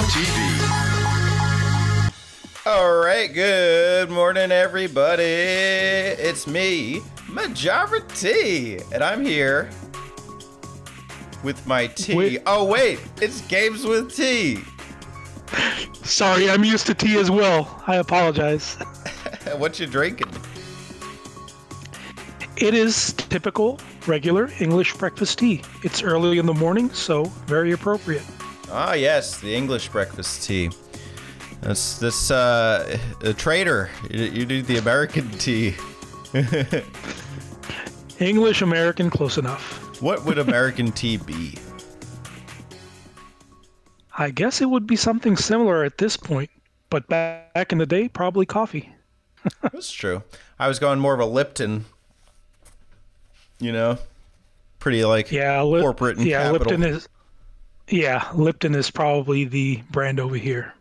TV. All right, good morning, everybody. It's me, Majora T, and I'm here with my tea. Oh, wait, it's Games with T. Sorry, I'm used to tea as well. I apologize. What you drinking? It is typical, regular English breakfast tea. It's early in the morning, so very appropriate. Ah, yes, the English breakfast tea. This a traitor. You do the American tea. English, American, close enough. What would American tea be? I guess it would be something similar at this point, but back in the day, probably coffee. That's true. I was going more of a Lipton. You know, pretty like corporate and capital. Lipton is probably the brand over here.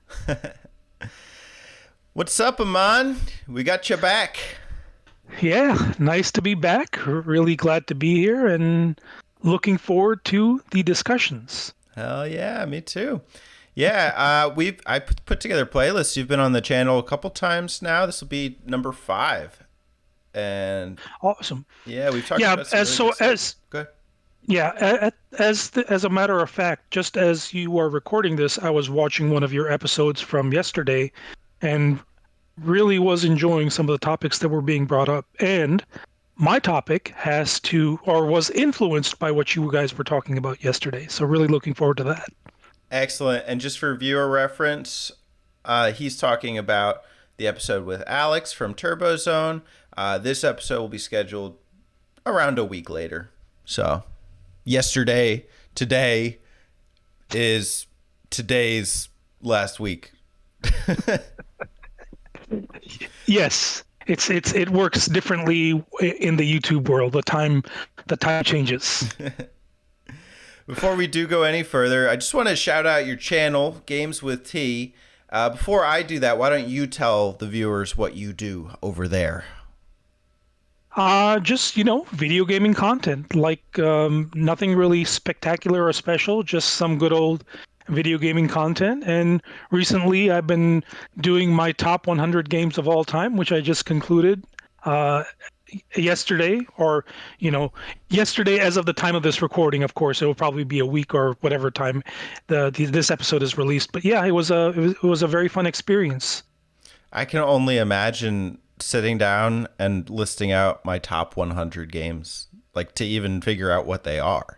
What's up, Aman? We got you back. Yeah, nice to be back. Really glad to be here and looking forward to the discussions. Hell yeah, me too. Yeah, I put together playlists. You've been on the channel a couple times now. This will be number 5. And awesome. Yeah, we've talked about some Go ahead. Yeah, as a matter of fact, just as you are recording this, I was watching one of your episodes from yesterday and really was enjoying some of the topics that were being brought up. And my topic was influenced by what you guys were talking about yesterday. So really looking forward to that. Excellent. And just for viewer reference, he's talking about the episode with Alex from TurboZone. This episode will be scheduled around a week later. So today is today's last week. Yes, it works differently in the YouTube world. The time changes. Before we do go any further, I just want to shout out your channel, Games with T. Before I do that, why don't you tell the viewers what you do over there? Just, video gaming content, like nothing really spectacular or special, just some good old video gaming content. And recently I've been doing my top 100 games of all time, which I just concluded yesterday, or, yesterday as of the time of this recording. Of course, it will probably be a week or whatever time this episode is released. But yeah, it was a very fun experience. I can only imagine sitting down and listing out my top 100 games, like to even figure out what they are.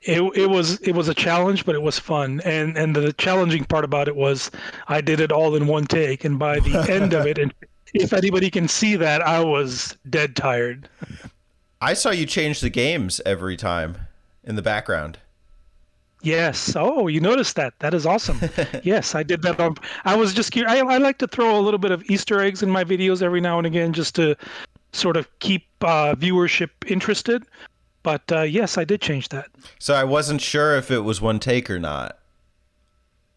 It was a challenge, but it was fun. And the challenging part about it was I did it all in one take. And by the end of it, and if anybody can see that, I was dead tired. I saw you change the games every time in the background. Yes. Oh, you noticed that. That is awesome. Yes, I did that. I was just curious. I like to throw a little bit of Easter eggs in my videos every now and again, just to sort of keep viewership interested. But yes, I did change that. So I wasn't sure if it was one take or not.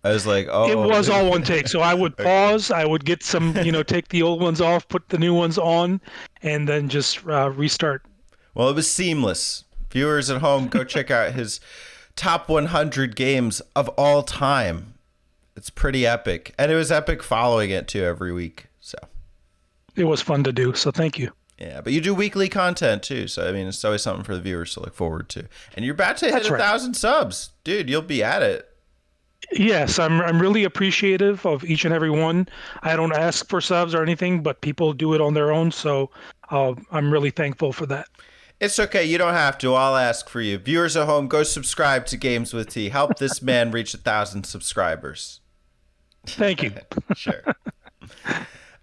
I was like, oh. It was all one take. So I would pause. I would get some, take the old ones off, put the new ones on, and then just restart. Well, it was seamless. Viewers at home, go check out his top 100 games of all time. It's pretty epic. And it was epic following it too every week. So it was fun to do. So thank you. Yeah, but you do weekly content too. So I mean, it's always something for the viewers to look forward to. And you're about to hit 1,000 subs. Dude, you'll be at it. Yes, I'm really appreciative of each and every one. I don't ask for subs or anything, but people do it on their own. So I'm really thankful for that. It's okay. You don't have to. I'll ask for you. Viewers at home, go subscribe to Games with T. Help this man reach 1,000 subscribers. Thank you. Sure.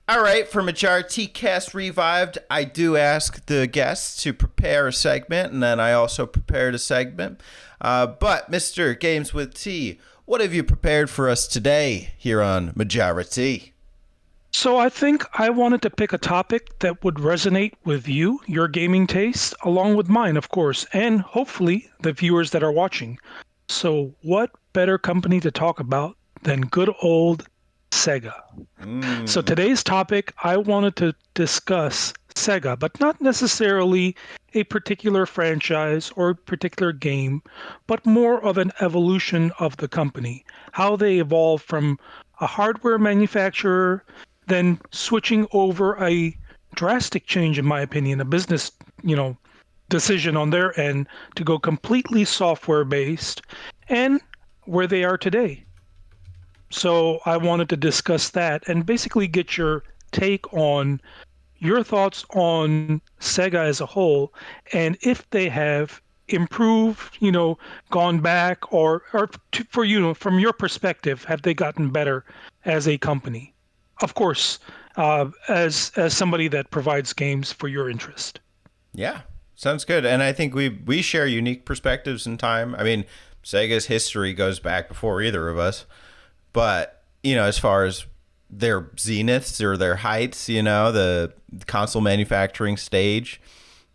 All right. For Majora T Cast Revived, I do ask the guests to prepare a segment, and then I also prepared a segment. But Mr. Games with T, what have you prepared for us today here on Majora T? So I think I wanted to pick a topic that would resonate with you, your gaming tastes, along with mine, of course, and hopefully the viewers that are watching. So what better company to talk about than good old SEGA? So today's topic, I wanted to discuss Sega, but not necessarily a particular franchise or particular game, but more of an evolution of the company, how they evolved from a hardware manufacturer, then switching over a drastic change, in my opinion, a business, decision on their end to go completely software based, and where they are today. So I wanted to discuss that and basically get your take on your thoughts on Sega as a whole, and if they have improved, gone back, or for from your perspective, have they gotten better as a company? Of course, as somebody that provides games for your interest. Yeah, sounds good. And I think we share unique perspectives in time. I mean, Sega's history goes back before either of us, but as far as their zeniths or their heights, the console manufacturing stage,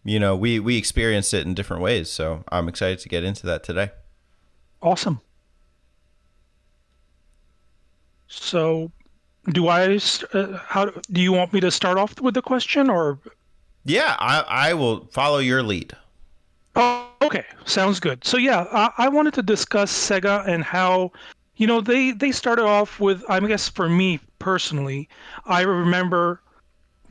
we experienced it in different ways. So I'm excited to get into that today. Awesome. So, how do you want me to start off with the question, or? Yeah, I will follow your lead. Oh, okay, sounds good. So yeah, I wanted to discuss Sega and how, they started off with, I guess for me personally, I remember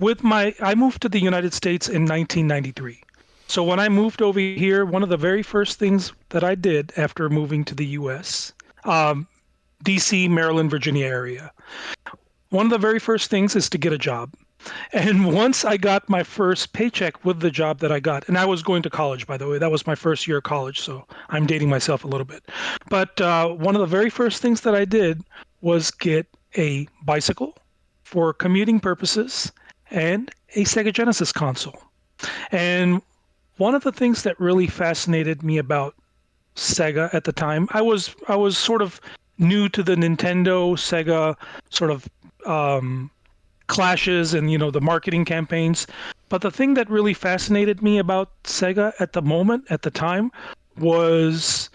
I moved to the United States in 1993. So when I moved over here, one of the very first things that I did after moving to the US, DC, Maryland, Virginia area, one of the very first things is to get a job. And once I got my first paycheck with the job that I got, and I was going to college, by the way, that was my first year of college, so I'm dating myself a little bit. But one of the very first things that I did was get a bicycle for commuting purposes and a Sega Genesis console. And one of the things that really fascinated me about Sega at the time, I was sort of new to the Nintendo Sega sort of clashes and the marketing campaigns. But the thing that really fascinated me about Sega at the time, was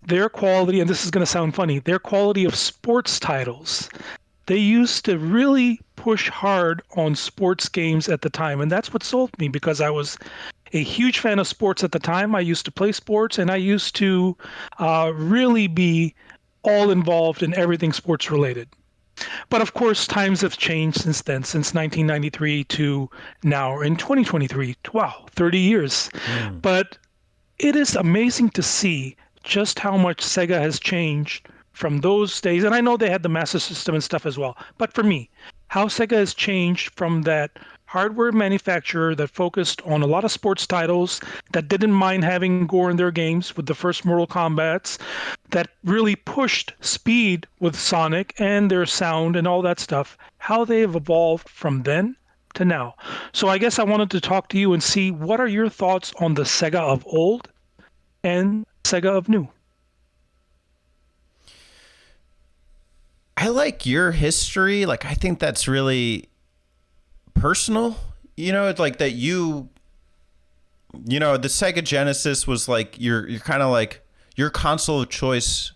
their quality, and this is going to sound funny, their quality of sports titles. They used to really push hard on sports games at the time, and that's what sold me, because I was a huge fan of sports at the time. I used to play sports, and I used to really be all involved in everything sports related. But of course, times have changed since then, since 1993 to now in 2023. Wow, 30 years. But it is amazing to see just how much Sega has changed from those days. And I know they had the Master System and stuff as well. But for me, how Sega has changed from that hardware manufacturer that focused on a lot of sports titles, that didn't mind having gore in their games with the first Mortal Kombats, that really pushed speed with Sonic and their sound and all that stuff, how they have evolved from then to now. So I guess I wanted to talk to you and see what are your thoughts on the Sega of old and Sega of new. I like your history. Like, I think that's really personal. It's like that the Sega Genesis was like you're kind of like your console of choice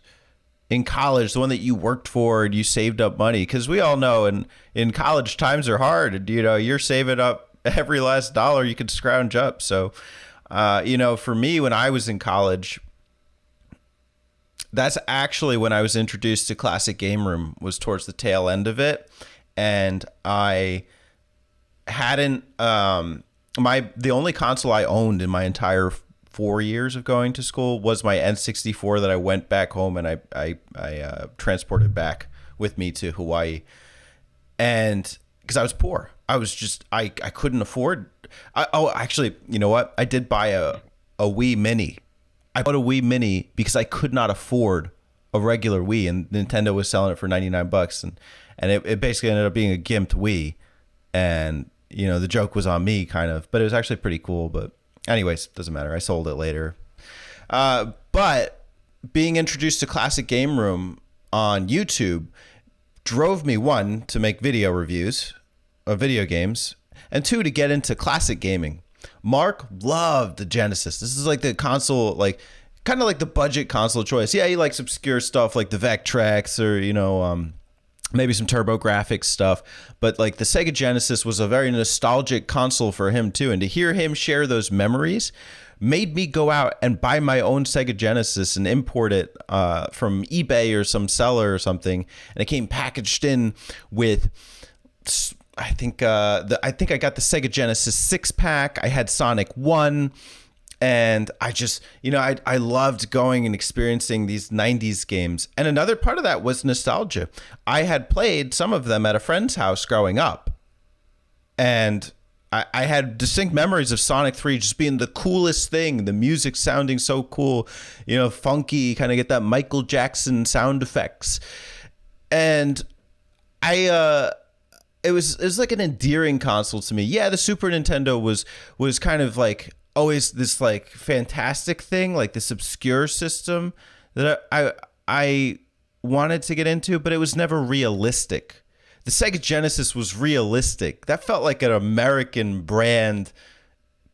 in college, the one that you worked for and you saved up money. Because we all know in college, times are hard. And, you're saving up every last dollar you can scrounge up. So, for me, when I was in college, that's actually when I was introduced to Classic Game Room, was towards the tail end of it. And I hadn't, the only console I owned in my entire 4 years of going to school was my N64 that I went back home and I transported back with me to Hawaii. And because I was poor, I was just, I couldn't afford. Actually, you know what? I did buy a Wii Mini. I bought a Wii Mini because I could not afford a regular Wii, and Nintendo was selling it for $99, and it basically ended up being a gimped Wii, and the joke was on me kind of, but it was actually pretty cool. But anyways, doesn't matter. I sold it later. But being introduced to Classic Game Room on YouTube drove me, one, to make video reviews of video games, and two, to get into classic gaming. Mark loved the Genesis. This is like the console, like kind of like the budget console choice. Yeah, he likes obscure stuff like the Vectrex or maybe some TurboGrafx stuff, but like the Sega Genesis was a very nostalgic console for him too, and to hear him share those memories made me go out and buy my own Sega Genesis and import it from eBay or some seller or something, and it came packaged in with. I think I got the Sega Genesis 6-pack. I had Sonic 1. And I just, I loved going and experiencing these 90s games. And another part of that was nostalgia. I had played some of them at a friend's house growing up. And I had distinct memories of Sonic 3 just being the coolest thing. The music sounding so cool, funky, kind of get that Michael Jackson sound effects. And it was like an endearing console to me. Yeah, the Super Nintendo was kind of like always this like fantastic thing, like this obscure system that I wanted to get into, but it was never realistic. The Sega Genesis was realistic. That felt like an American brand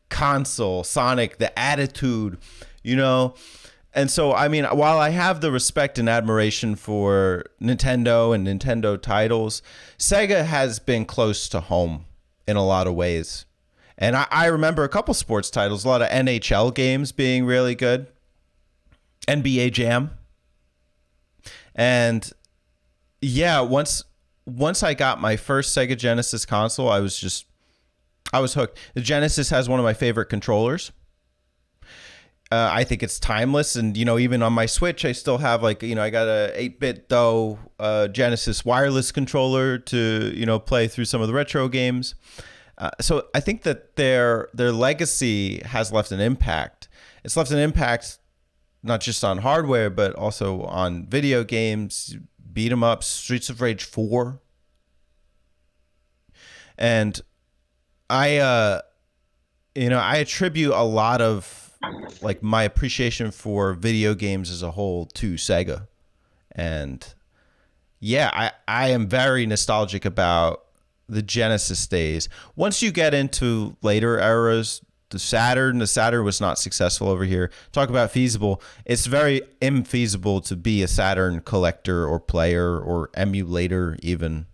console, Sonic, the attitude, And so, I mean, while I have the respect and admiration for Nintendo and Nintendo titles, Sega has been close to home in a lot of ways. And I remember a couple sports titles, a lot of NHL games being really good, NBA Jam. And yeah, once I got my first Sega Genesis console, I was hooked. The Genesis has one of my favorite controllers. I think it's timeless, and even on my Switch, I still have I got a 8-bit though Genesis wireless controller to play through some of the retro games. So I think that their legacy has left an impact. It's left an impact not just on hardware, but also on video games, beat 'em ups, Streets of Rage 4, and I attribute a lot of like my appreciation for video games as a whole to Sega. And yeah, I am very nostalgic about the Genesis days. Once you get into later eras, the Saturn was not successful over here. Talk about feasible. It's very infeasible to be a Saturn collector or player or emulator even.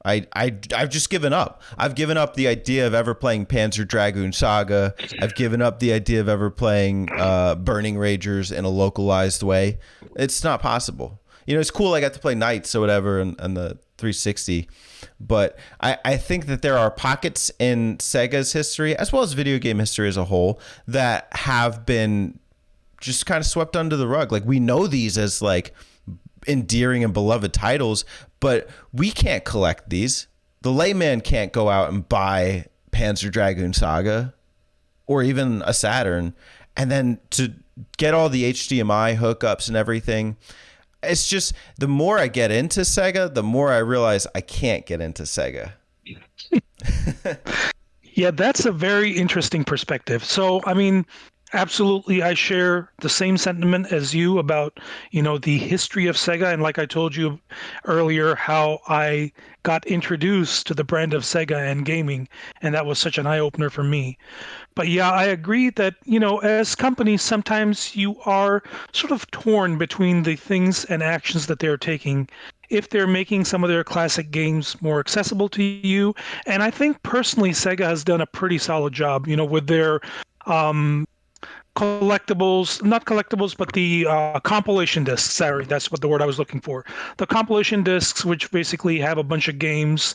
I've just given up. I've given up the idea of ever playing Panzer Dragoon Saga. I've given up the idea of ever playing Burning Ragers in a localized way. It's not possible. It's cool I got to play Knights or whatever and the 360. But I think that there are pockets in Sega's history, as well as video game history as a whole, that have been just kind of swept under the rug. Like, we know these as like endearing and beloved titles, but we can't collect these. The layman can't go out and buy Panzer Dragoon Saga or even a Saturn, and then to get all the HDMI hookups and everything. It's just, the more I get into Sega, the more I realize I can't get into Sega. Yeah, that's a very interesting perspective. So, I mean, absolutely, I share the same sentiment as you about, the history of Sega. And like I told you earlier, how I got introduced to the brand of Sega and gaming. And that was such an eye-opener for me. But yeah, I agree that, as companies, sometimes you are sort of torn between the things and actions that they're taking. If they're making some of their classic games more accessible to you. And I think personally, Sega has done a pretty solid job, with their collectibles, not collectibles, but the compilation discs. Sorry, that's what the word I was looking for. The compilation discs, which basically have a bunch of games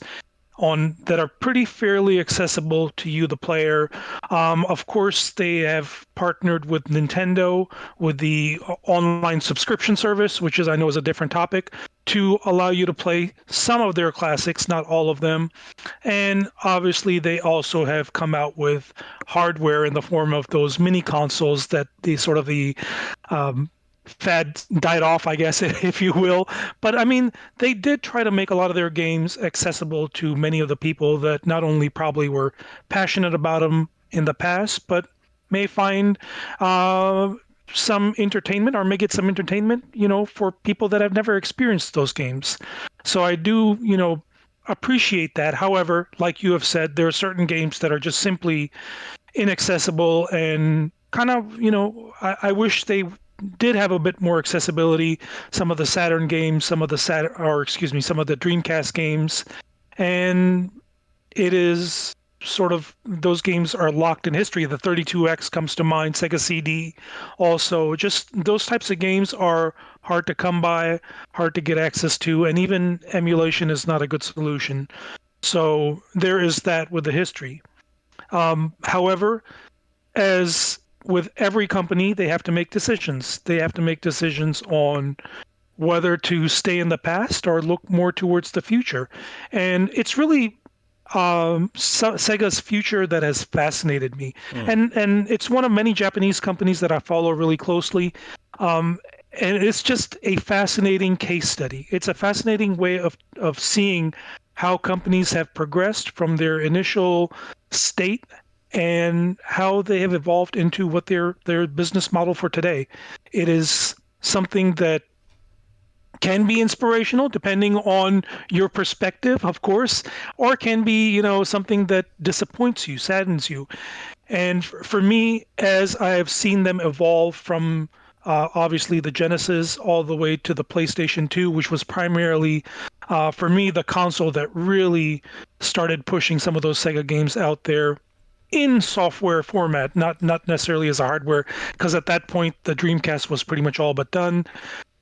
on that are pretty fairly accessible to you, the player. Of course, they have partnered with Nintendo with the online subscription service, which I know is a different topic, to allow you to play some of their classics, not all of them. And obviously, they also have come out with hardware in the form of those mini consoles that the fad died off, I guess, if you will. But I mean, they did try to make a lot of their games accessible to many of the people that not only probably were passionate about them in the past, but may find some entertainment or may get some entertainment, for people that have never experienced those games. So I do, appreciate that. However, like you have said, there are certain games that are just simply inaccessible and kind of, I wish they did have a bit more accessibility. Some of the Saturn games, some of the some of the Dreamcast games, and it is sort of those games are locked in history. The 32X comes to mind, Sega CD. Also, just those types of games are hard to come by, hard to get access to, and even emulation is not a good solution. So there is that with the history. However, as with every company, they have to make decisions. They have to make decisions on whether to stay in the past or look more towards the future. And it's really Sega's future that has fascinated me. And it's one of many Japanese companies that I follow really closely. And it's just a fascinating case study. It's a fascinating way of seeing how companies have progressed from their initial state and how they have evolved into what their business model for today. It is something that can be inspirational depending on your perspective, of course, or can be, something that disappoints you, saddens you. And for me, as I have seen them evolve from obviously the Genesis all the way to the PlayStation 2, which was primarily, for me, the console that really started pushing some of those Sega games out there in software format, not necessarily as a hardware, because at that point the Dreamcast was pretty much all but done.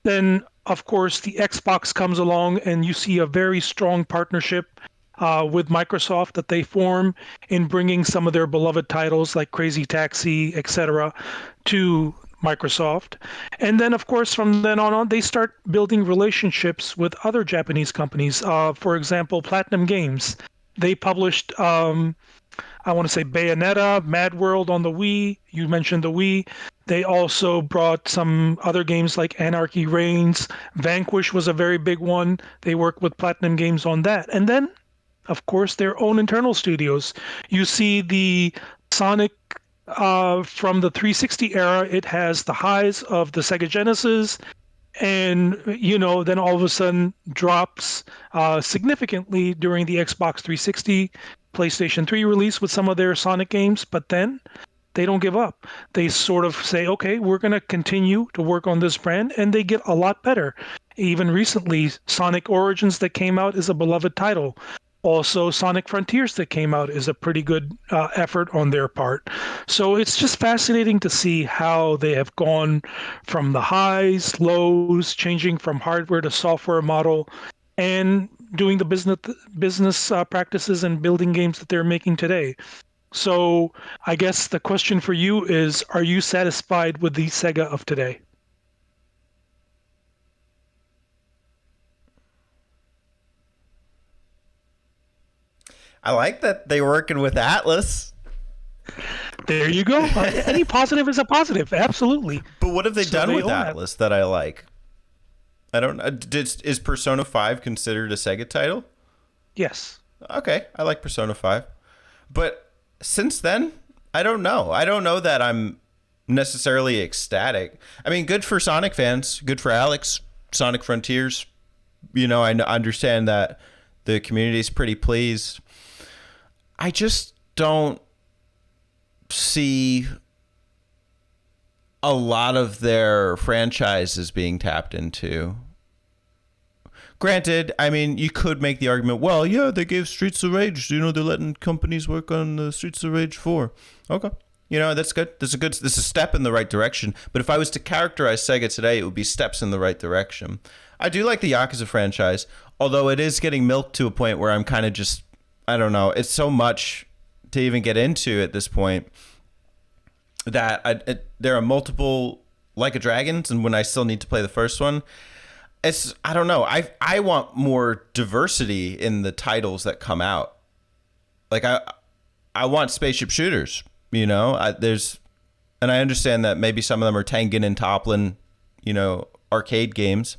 Then, of course, the Xbox comes along, and you see a very strong partnership with Microsoft that they form in bringing some of their beloved titles like Crazy Taxi, etc., to Microsoft. And then, of course, from then on, they start building relationships with other Japanese companies. For example, Platinum Games. They published I want to say Bayonetta, Mad World on the Wii. You mentioned the Wii. They also brought some other games like Anarchy Reigns. Vanquish was a very big one. They worked with Platinum Games on that. And then, of course, their own internal studios. You see the Sonic from the 360 era. It has the highs of the Sega Genesis, and then all of a sudden drops significantly during the Xbox 360, PlayStation 3 release with some of their Sonic games. But then they don't give up. They sort of say, okay, we're going to continue to work on this brand, and they get a lot better. Even recently, Sonic Origins that came out is a beloved title. Also, Sonic Frontiers that came out is a pretty good effort on their part. So it's just fascinating to see how they have gone from the highs, lows, changing from hardware to software model, and doing the business practices and building games that they're making today. So I guess the question for you is, are you satisfied with the Sega of today? I like that they're working with Atlas. There you go. Any positive is a positive. Absolutely. But what have they done with own Atlas that I like? I don't know. Is Persona 5 considered a Sega title? Yes. Okay, I like Persona 5. But since then, I don't know. I don't know that I'm necessarily ecstatic. I mean, good for Sonic fans. Good for Alex. Sonic Frontiers. I understand that the community's pretty pleased. I just don't see a lot of their franchises being tapped into. Granted, I mean, you could make the argument, well, yeah, they gave Streets of Rage. They're letting companies work on the Streets of Rage 4. Okay. That's good. This is a step in the right direction. But if I was to characterize Sega today, it would be steps in the right direction. I do like the Yakuza franchise, although it is getting milked to a point where I'm kind of just, I don't know, it's so much to even get into at this point that there are multiple Like a Dragons, and when I still need to play the first one, I don't know. I want more diversity in the titles that come out. Like I want spaceship shooters. And I understand that maybe some of them are Tengen and Toplin, arcade games.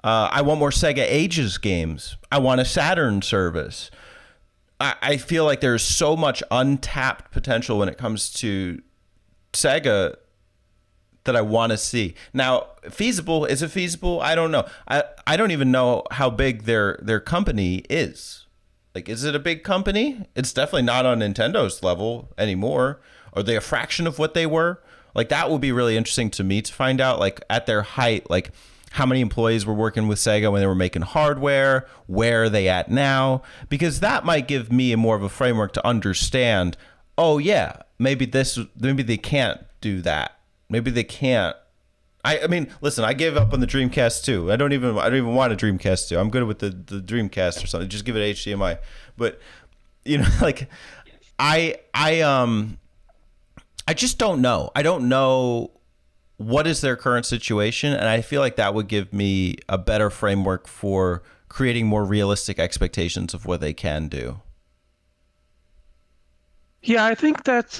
I want more Sega Ages games. I want a Saturn service. I feel like there's so much untapped potential when it comes to Sega that I want to see. Now, feasible, is it feasible? I don't know. I don't even know how big their company is. Like, is it a big company? It's definitely not on Nintendo's level anymore. Are they a fraction of what they were? Like that would be really interesting to me to find out, like at their height, like how many employees were working with Sega when they were making hardware, where are they at now? Because that might give me a more of a framework to understand, oh yeah, maybe they can't do that. Maybe they can't. I mean, listen, I gave up on the Dreamcast 2. I don't even want a Dreamcast 2. I'm good with the Dreamcast or something. Just give it HDMI. But you know, like I just don't know. I don't know what is their current situation, and I feel like that would give me a better framework for creating more realistic expectations of what they can do. Yeah, I think that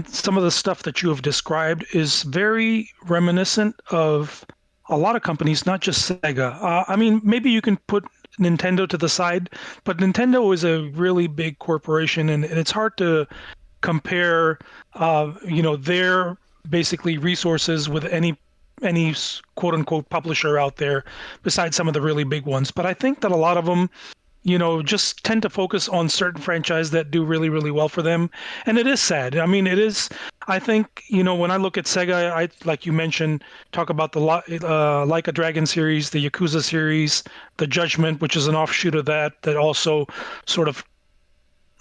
some of the stuff that you have described is very reminiscent of a lot of companies, not just Sega. I mean, maybe you can put Nintendo to the side, but Nintendo is a really big corporation, and it's hard to compare, their basically resources with any quote unquote publisher out there besides some of the really big ones. But I think that a lot of them just tend to focus on certain franchises that do really, really well for them. And it is sad. I mean, it is, I think, when I look at Sega, like you mentioned, talk about the Like a Dragon series, the Yakuza series, the Judgment, which is an offshoot of that also sort of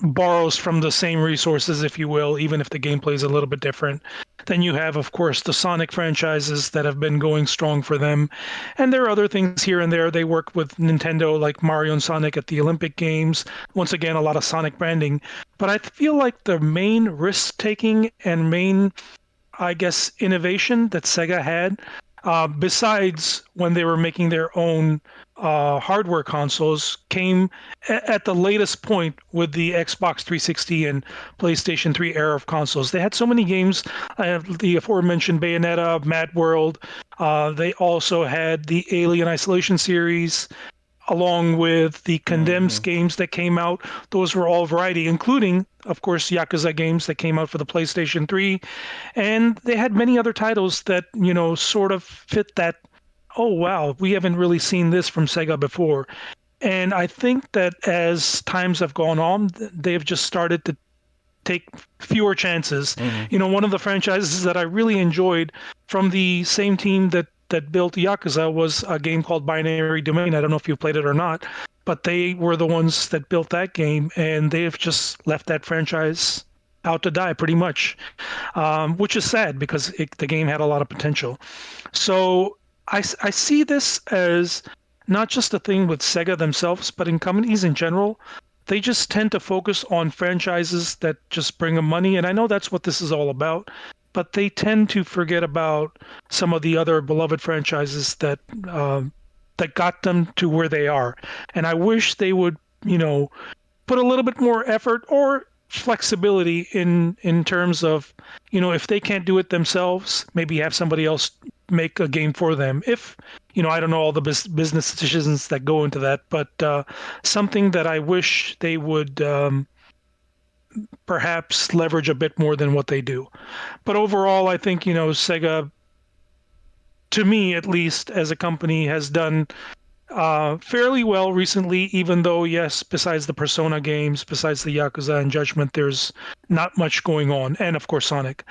borrows from the same resources, if you will, even if the gameplay is a little bit different. Then you have, of course, the Sonic franchises that have been going strong for them. And there are other things here and there. They work with Nintendo, like Mario and Sonic at the Olympic Games. Once again, a lot of Sonic branding. But I feel like the main risk taking and main, I guess, innovation that Sega had, besides when they were making their own hardware consoles, came at the latest point with the Xbox 360 and PlayStation 3 era of consoles. They had so many games, the aforementioned Bayonetta, Mad World. They also had the Alien Isolation series, along with the Condemned games that came out. Those were all variety, including, of course, Yakuza games that came out for the PlayStation 3. And they had many other titles that, sort of fit that, oh, wow, we haven't really seen this from Sega before. And I think that as times have gone on, they've just started to take fewer chances. One of the franchises that I really enjoyed from the same team that built Yakuza was a game called Binary Domain. I don't know if you played it or not, but they were the ones that built that game, and they have just left that franchise out to die pretty much, which is sad because the game had a lot of potential. So I see this as not just a thing with Sega themselves, but in companies in general. They just tend to focus on franchises that just bring them money. And I know that's what this is all about, but they tend to forget about some of the other beloved franchises that got them to where they are. And I wish they would, put a little bit more effort or flexibility in terms of, if they can't do it themselves, maybe have somebody else make a game for them. If I don't know all the business decisions that go into that, but something that I wish they would perhaps leverage a bit more than what they do. But overall, I think Sega, to me at least, as a company, has done fairly well recently, even though, yes, besides the Persona games, besides the Yakuza and Judgment, there's not much going on. And of course, Sonic.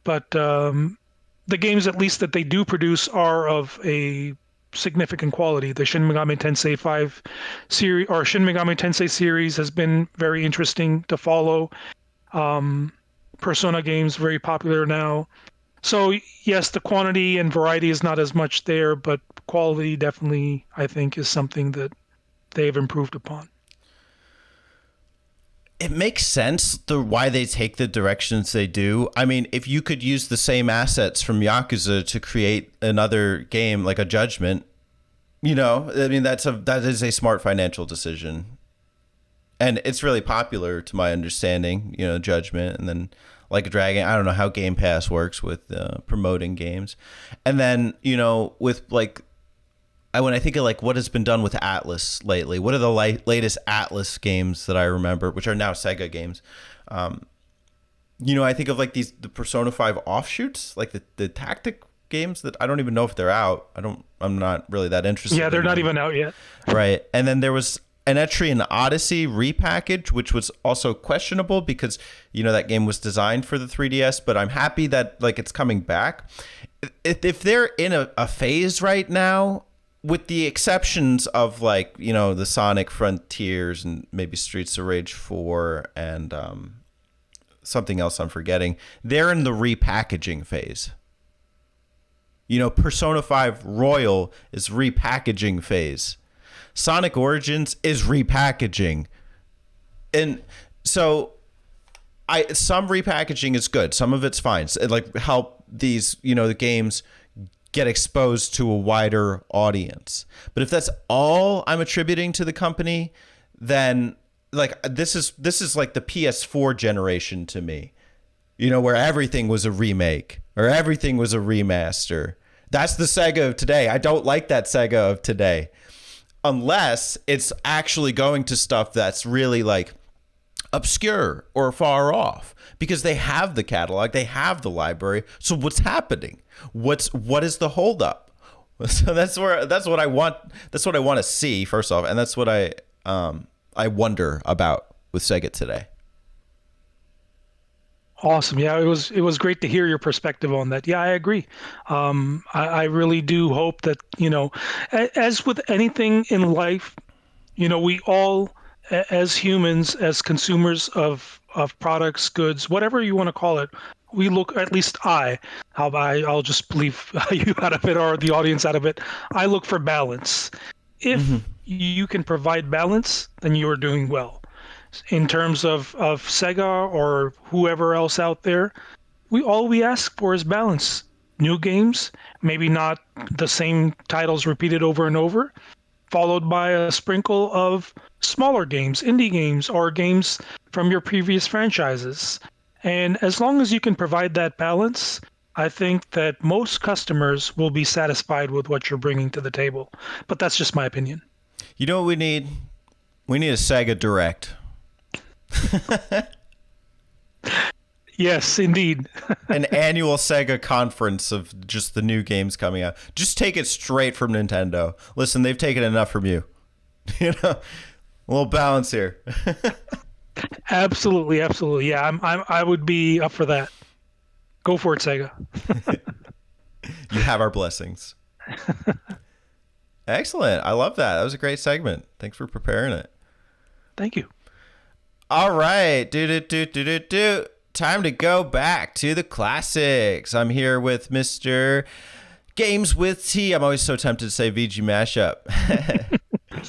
But the games, at least, that they do produce are of a significant quality. The Shin Megami Tensei 5 series, or Shin Megami Tensei series, has been very interesting to follow. Persona games, very popular now. So yes, the quantity and variety is not as much there, but quality definitely, I think, is something that they've improved upon. It makes sense why they take the directions they do. I mean, if you could use the same assets from Yakuza to create another game like a Judgment, I mean, that is a smart financial decision. And it's really popular to my understanding, Judgment, and then Like a Dragon. I don't know how Game Pass works with promoting games. And then, with when I think of what has been done with Atlas lately, what are the latest Atlas games that I remember, which are now Sega games? I think of the Persona 5 offshoots, like the tactic games that I don't even know if they're out. I'm not really that interested. Yeah, they're not even out yet. Right. And then there was an entry in Odyssey repackaged, which was also questionable because, that game was designed for the 3DS, but I'm happy that like it's coming back. If they're in a phase right now, with the exceptions of like, the Sonic Frontiers and maybe Streets of Rage 4 and something else I'm forgetting, they're in the repackaging phase. Persona 5 Royal is repackaging phase. Sonic Origins is repackaging. And so some repackaging is good. Some of it's fine. It like help these, the games get exposed to a wider audience. But if that's all I'm attributing to the company, then like this is like the PS4 generation to me. Where everything was a remake or everything was a remaster. That's the Sega of today. I don't like that Sega of today. Unless it's actually going to stuff that's really like obscure or far off, because they have the catalog, they have the library. So what's happening? What is the holdup? So that's what I want. That's what I want to see first off, and that's what I wonder about with Sega today. Awesome. Yeah, it was great to hear your perspective on that. Yeah, I agree. I really do hope that, as with anything in life, we all, as humans, as consumers of products, goods, whatever you want to call it, we look, at least I'll just leave you out of it or the audience out of it. I look for balance. If you can provide balance, then you are doing well. In terms of Sega or whoever else out there, all we ask for is balance. New games, maybe not the same titles repeated over and over, followed by a sprinkle of smaller games, indie games, or games from your previous franchises. And as long as you can provide that balance, I think that most customers will be satisfied with what you're bringing to the table. But that's just my opinion. You know what we need? We need a Sega Direct. Yes, indeed. An annual Sega conference of just the new games coming out. Just take it straight from Nintendo. Listen, they've taken enough from you. A little balance here. Absolutely, absolutely. Yeah, I would be up for that. Go for it, Sega. You have our blessings. Excellent. I love that. That was a great segment. Thanks for preparing it. Thank you. All right. Time to go back to the classics. I'm here with Mr. Games with T. I'm always so tempted to say VG Mashup.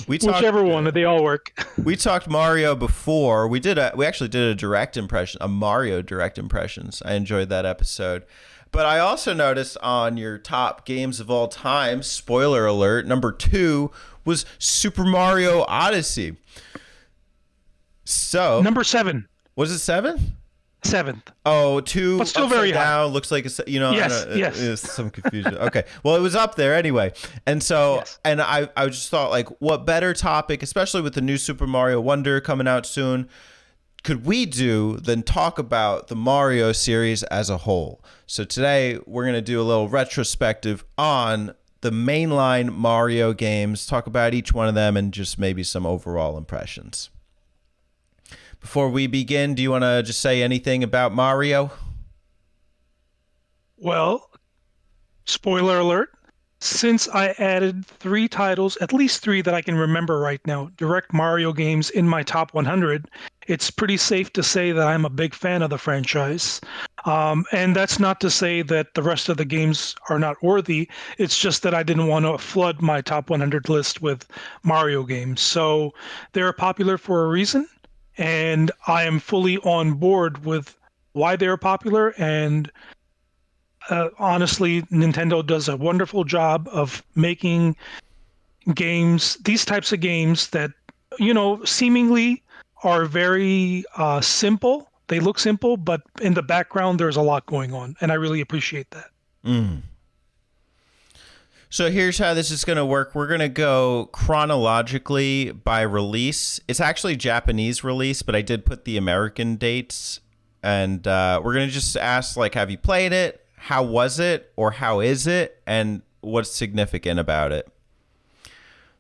Whichever one, they all work. We talked Mario before. We actually did a direct impression, a Mario direct impressions. I enjoyed that episode. But I also noticed on your top games of all time, spoiler alert, number 2 was Super Mario Odyssey. So number 7. Was it 7? 7th. Oh, 2. But still very high. Looks like it's, Yes, yes. There's some confusion. Okay. Well, it was up there anyway. And so, yes. And I just thought, like, what better topic, especially with the new Super Mario Wonder coming out soon, could we do than talk about the Mario series as a whole? So today we're going to do a little retrospective on the mainline Mario games, talk about each one of them, and just maybe some overall impressions. Before we begin, do you want to just say anything about Mario? Well, spoiler alert, since I added 3 titles, at least 3 that I can remember right now, direct Mario games in my top 100, it's pretty safe to say that I'm a big fan of the franchise. And that's not to say that the rest of the games are not worthy. It's just that I didn't want to flood my top 100 list with Mario games. So they're popular for a reason. And I am fully on board with why they're popular. And honestly, Nintendo does a wonderful job of making games, these types of games that, seemingly are very simple. They look simple, but in the background, there's a lot going on. And I really appreciate that. Mm. So here's how this is going to work. We're going to go chronologically by release. It's actually Japanese release, but I did put the American dates. And we're going to just ask, like, have you played it? How was it? Or how is it? And what's significant about it?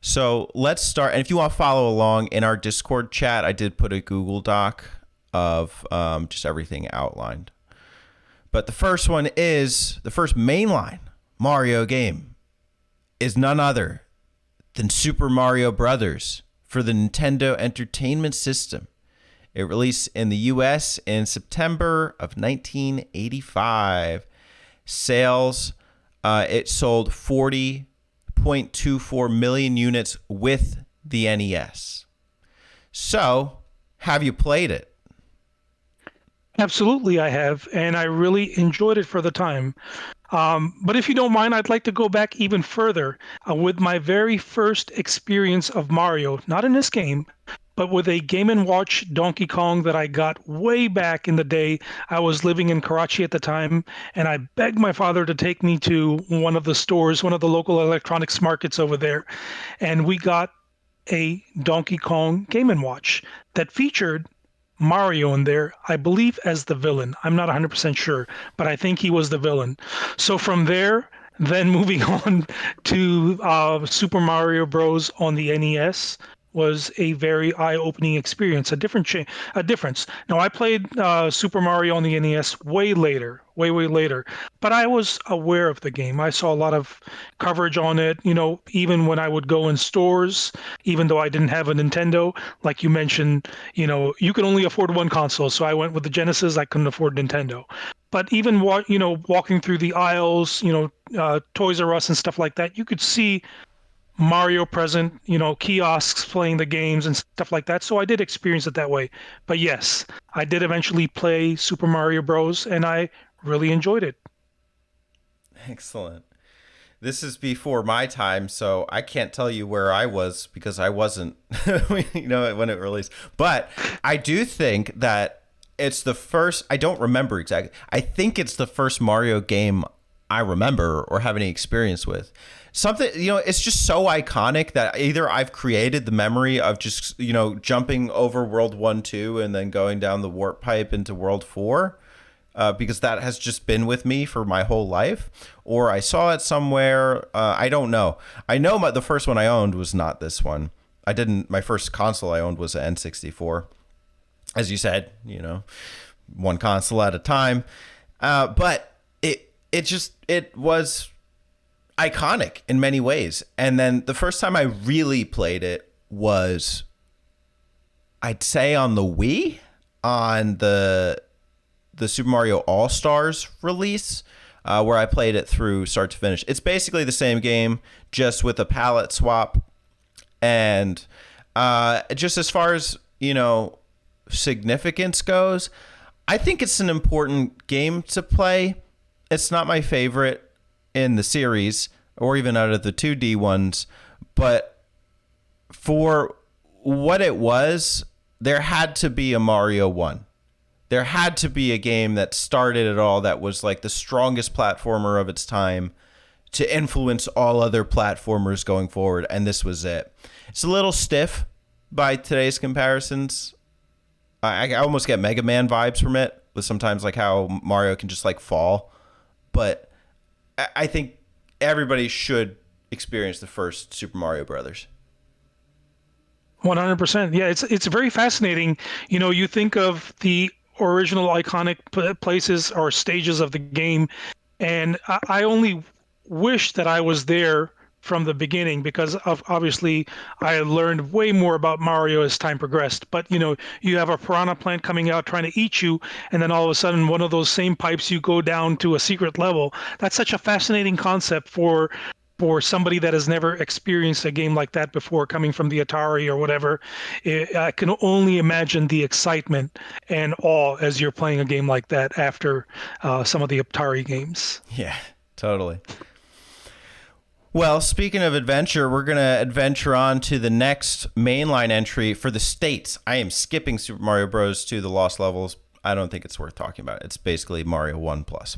So let's start. And if you want to follow along in our Discord chat, I did put a Google Doc of just everything outlined. But the first one is the first mainline Mario game is none other than Super Mario Brothers for the Nintendo Entertainment System. It released in the US in September of 1985. Sales, it sold 40.24 million units with the NES. So, have you played it? Absolutely, I have, and I really enjoyed it for the time. But if you don't mind, I'd like to go back even further with my very first experience of Mario, not in this game, but with a Game & Watch Donkey Kong that I got way back in the day. I was living in Karachi at the time, and I begged my father to take me to one of the stores, one of the local electronics markets over there, and we got a Donkey Kong Game & Watch that featured Mario in there, I believe, as the villain. I'm not 100% sure, but I think he was the villain. So from there, then moving on to Super Mario Bros. On the NES was a very eye-opening experience, a difference. Now, I played Super Mario on the NES way later, way later, but I was aware of the game. I saw a lot of coverage on it, even when I would go in stores, even though I didn't have a Nintendo, like you mentioned, you could only afford one console, so I went with the Genesis. I couldn't afford Nintendo. But even walking through the aisles, Toys R Us and stuff like that, you could see Mario present, kiosks playing the games and stuff like that. So I did experience it that way. But yes, I did eventually play Super Mario Bros. And I really enjoyed it. Excellent. This is before my time, so I can't tell you where I was because I wasn't, when it released. But I do think that it's the first, I don't remember exactly. I think it's the first Mario game I remember or have any experience with. Something, it's just so iconic that either I've created the memory of just, jumping over World 1, 2, and then going down the warp pipe into World 4, because that has just been with me for my whole life, or I saw it somewhere. I don't know. I know the first one I owned was not this one. My first console I owned was an N64. As you said, one console at a time. But it was iconic in many ways. And then the first time I really played it was, I'd say, on the Wii, on the Super Mario All-Stars release, where I played it through start to finish. It's basically the same game, just with a palette swap. And just as far as, significance goes, I think it's an important game to play. It's not my favorite in the series, or even out of the 2D ones, but for what it was, there had to be a Mario 1. There had to be a game that started it all, that was like the strongest platformer of its time to influence all other platformers going forward, and this was it. It's a little stiff by today's comparisons. I almost get Mega Man vibes from it, with sometimes like how Mario can just like fall, but I think everybody should experience the first Super Mario Brothers. 100%. Yeah, it's very fascinating. You think of the original iconic places or stages of the game, and I only wish that I was there from the beginning, because obviously I learned way more about Mario as time progressed. But you have a piranha plant coming out trying to eat you, and then all of a sudden one of those same pipes, you go down to a secret level. That's such a fascinating concept for somebody that has never experienced a game like that before, coming from the Atari or whatever. I can only imagine the excitement and awe as you're playing a game like that after some of the Atari games. Yeah, totally. Well, speaking of adventure, we're going to adventure on to the next mainline entry for the States. I am skipping Super Mario Bros. 2, The Lost Levels. I don't think it's worth talking about. It's basically Mario 1 plus.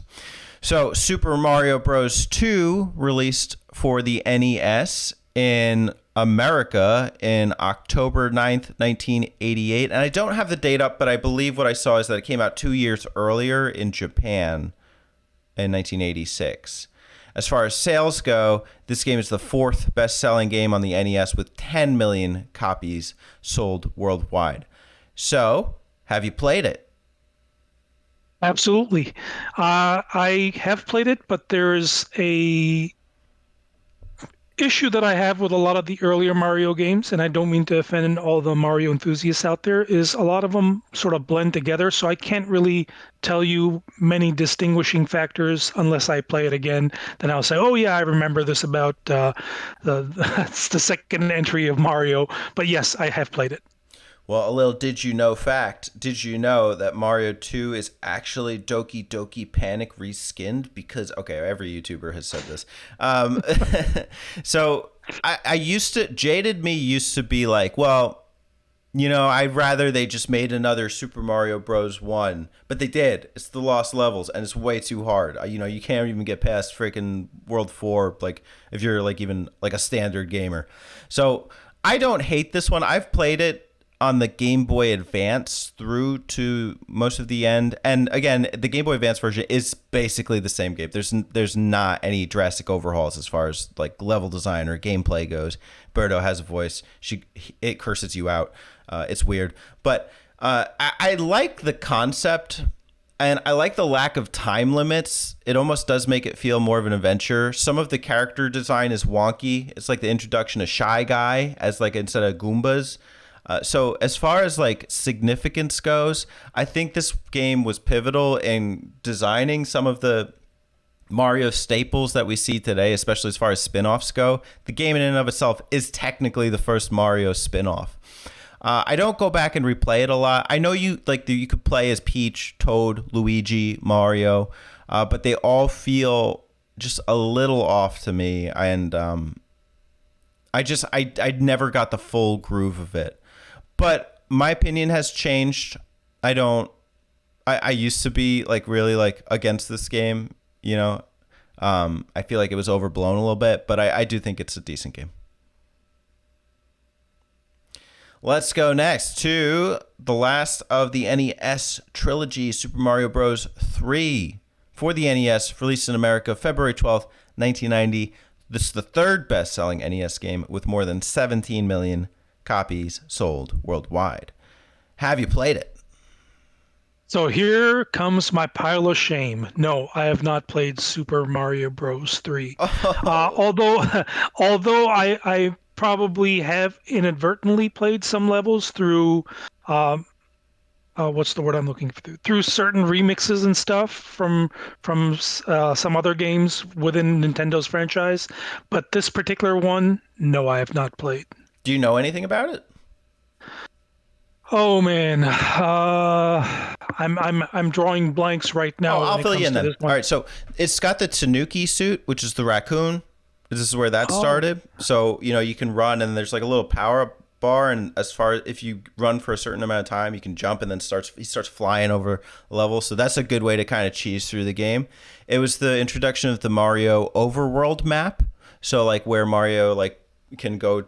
So, Super Mario Bros. 2 released for the NES in America in October 9th, 1988. And I don't have the date up, but I believe what I saw is that it came out 2 years earlier in Japan in 1986. As far as sales go, this game is the 4th best-selling game on the NES with 10 million copies sold worldwide. So, have you played it? Absolutely. I have played it, but there's a issue that I have with a lot of the earlier Mario games, and I don't mean to offend all the Mario enthusiasts out there, is a lot of them sort of blend together, so I can't really tell you many distinguishing factors unless I play it again. Then I'll say, oh yeah, I remember this about it's the second entry of Mario. But yes, I have played it. Well, a little did you know fact. Did you know that Mario 2 is actually Doki Doki Panic reskinned? Because, okay, every YouTuber has said this. So I used to, Jaded Me used to be like, well, you know, I'd rather they just made another Super Mario Bros. 1. But they did. It's the Lost Levels, and it's way too hard. You know, you can't even get past freaking World 4, like, if you're, like, even, like, a standard gamer. So I don't hate this one. I've played it on the Game Boy Advance through to most of the end. And again, the Game Boy Advance version is basically the same game. There's not any drastic overhauls as far as like level design or gameplay goes. Birdo has a voice. It curses you out. It's weird. But I like the concept, and I like the lack of time limits. It almost does make it feel more of an adventure. Some of the character design is wonky. It's like the introduction of Shy Guy as like instead of Goombas. So as far as like significance goes, I think this game was pivotal in designing some of the Mario staples that we see today, especially as far as spin-offs go. The game in and of itself is technically the first Mario spin-off. I don't go back and replay it a lot. I know you could play as Peach, Toad, Luigi, Mario, but they all feel just a little off to me, and I never got the full groove of it. But my opinion has changed. I used to be like really like against this game, you know. I feel like it was overblown a little bit, but I do think it's a decent game. Let's go next to the last of the NES trilogy, Super Mario Bros. 3 for the NES, released in America February 12th, 1990. This is the 3rd best-selling NES game with more than 17 million copies sold worldwide. Have you played it? So here comes my pile of shame. No, I have not played Super Mario Bros. 3. Although I probably have inadvertently played some levels through what's the word I'm looking for? Through certain remixes and stuff from some other games within Nintendo's franchise, but this particular one, no, I have not played. Do you know anything about it? Oh man, I'm drawing blanks right now. I'll fill you in then. All right, so it's got the Tanuki suit, which is the raccoon. This is where that started. So you know you can run, and there's like a little power up bar, and as far as if you run for a certain amount of time, you can jump, and then he starts flying over a level. So that's a good way to kind of cheese through the game. It was the introduction of the Mario Overworld map. So like where Mario like can go.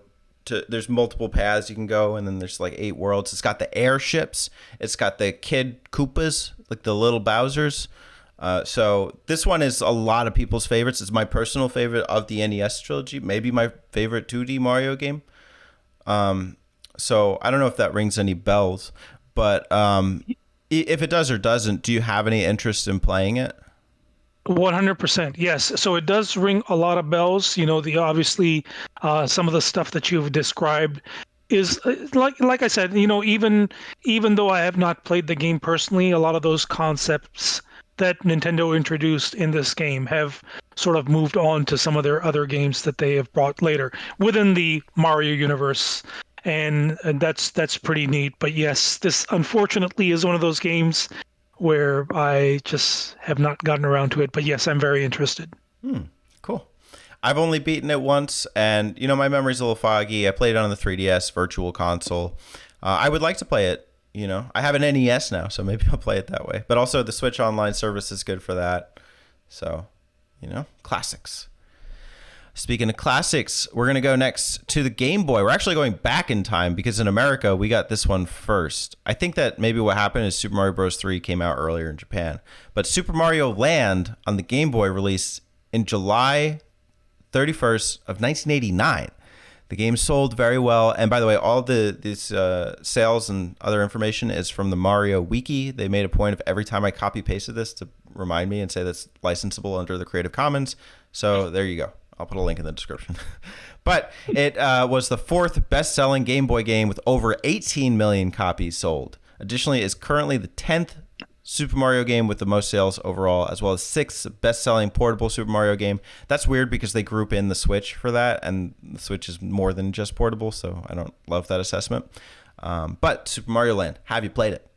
There's multiple paths you can go, and then there's like 8 worlds. It's got the airships. It's got the Kid Koopas, like the little Bowsers. So this one is a lot of people's favorites. It's my personal favorite of the NES trilogy, maybe my favorite 2D Mario game. So I don't know if that rings any bells, but if it does or doesn't, do you have any interest in playing it? 100%, yes. So it does ring a lot of bells. You know, the obviously some of the stuff that you've described is like I said. You know, even though I have not played the game personally, a lot of those concepts that Nintendo introduced in this game have sort of moved on to some of their other games that they have brought later within the Mario universe, and that's pretty neat. But yes, this unfortunately is one of those games where I just have not gotten around to it. But yes, I'm very interested. Cool. I've only beaten it once, and you know my memory's a little foggy. I played it on the 3DS Virtual Console. I would like to play it. You know, I have an NES now, so maybe I'll play it that way. But also the Switch Online service is good for that. So, you know, classics. Speaking of classics, we're going to go next to the Game Boy. We're actually going back in time because in America, we got this one first. I think that maybe what happened is Super Mario Bros. 3 came out earlier in Japan. But Super Mario Land on the Game Boy released in July 31st of 1989. The game sold very well. And by the way, all these sales and other information is from the Mario Wiki. They made a point of every time I copy pasted this to remind me and say that's licensable under the Creative Commons. So there you go. I'll put a link in the description. But it was the 4th best-selling Game Boy game with over 18 million copies sold. Additionally, it's currently the 10th Super Mario game with the most sales overall, as well as 6th best-selling portable Super Mario game. That's weird because they group in the Switch for that, and the Switch is more than just portable, so I don't love that assessment. But Super Mario Land, have you played it?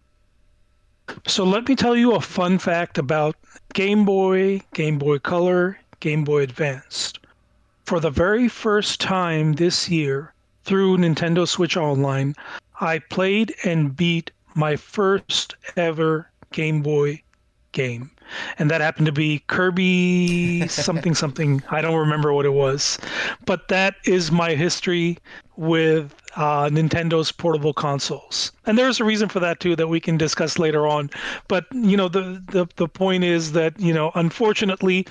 So let me tell you a fun fact about Game Boy, Game Boy Color, Game Boy Advanced. For the very first time this year through Nintendo Switch Online, I played and beat my first ever Game Boy game. And that happened to be Kirby something something. I don't remember what it was. But that is my history with Nintendo's portable consoles. And there's a reason for that too that we can discuss later on. But the point is that, unfortunately,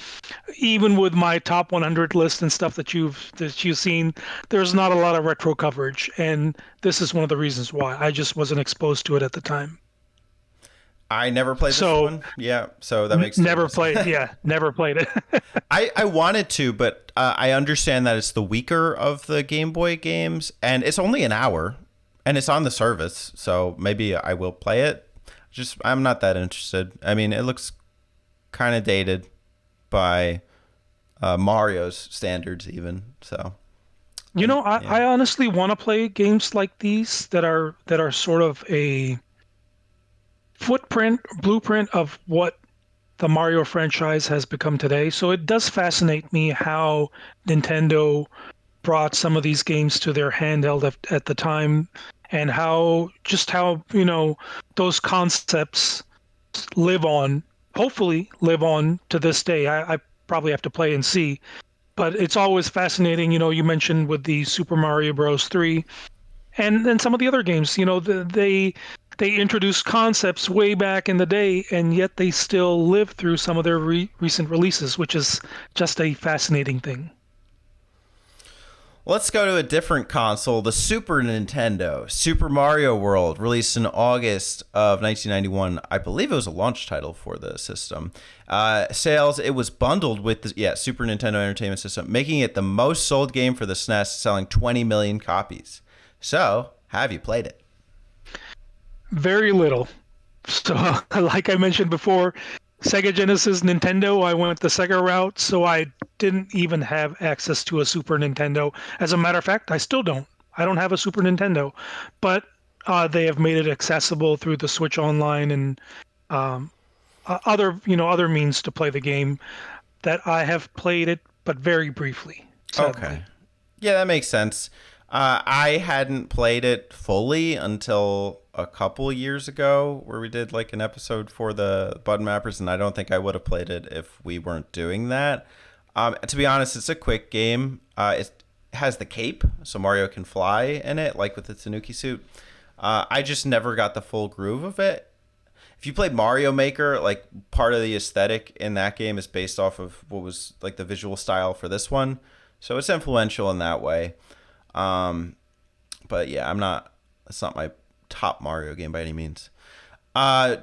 even with my top 100 list and stuff that you've seen, there's not a lot of retro coverage, and this is one of the reasons why. I just wasn't exposed to it at the time. I never played this one. Yeah, so that makes sense. Never played it. I wanted to, but I understand that it's the weaker of the Game Boy games, and it's only an hour, and it's on the service, so maybe I will play it. I'm not that interested. I mean, it looks kind of dated by Mario's standards even, so. I honestly want to play games like these that are sort of a blueprint of what the Mario franchise has become today. So it does fascinate me how Nintendo brought some of these games to their handheld at the time, and how those concepts hopefully live on to this day. I probably have to play and see, but it's always fascinating. You mentioned with the Super Mario Bros. 3 and some of the other games, they introduced concepts way back in the day, and yet they still live through some of their recent releases, which is just a fascinating thing. Let's go to a different console, the Super Nintendo. Super Mario World, released in August of 1991. I believe it was a launch title for the system. Sales, it was bundled with the Super Nintendo Entertainment System, making it the most sold game for the SNES, selling 20 million copies. So, have you played it? Very little. So, like I mentioned before, Sega Genesis, Nintendo, I went the Sega route, so I didn't even have access to a Super Nintendo. As a matter of fact, I still don't. I don't have a Super Nintendo, but they have made it accessible through the Switch Online and other means to play the game. That I have played it, but very briefly. Sadly. Okay, yeah, that makes sense. I hadn't played it fully until a couple years ago, where we did like an episode for the Button Mappers, and I don't think I would have played it if we weren't doing that. To be honest, it's a quick game. It has the cape, so Mario can fly in it, like with the Tanuki suit. I just never got the full groove of it. If you played Mario Maker, like part of the aesthetic in that game is based off of what was like the visual style for this one, so it's influential in that way. But yeah, it's not my top Mario game by any means. I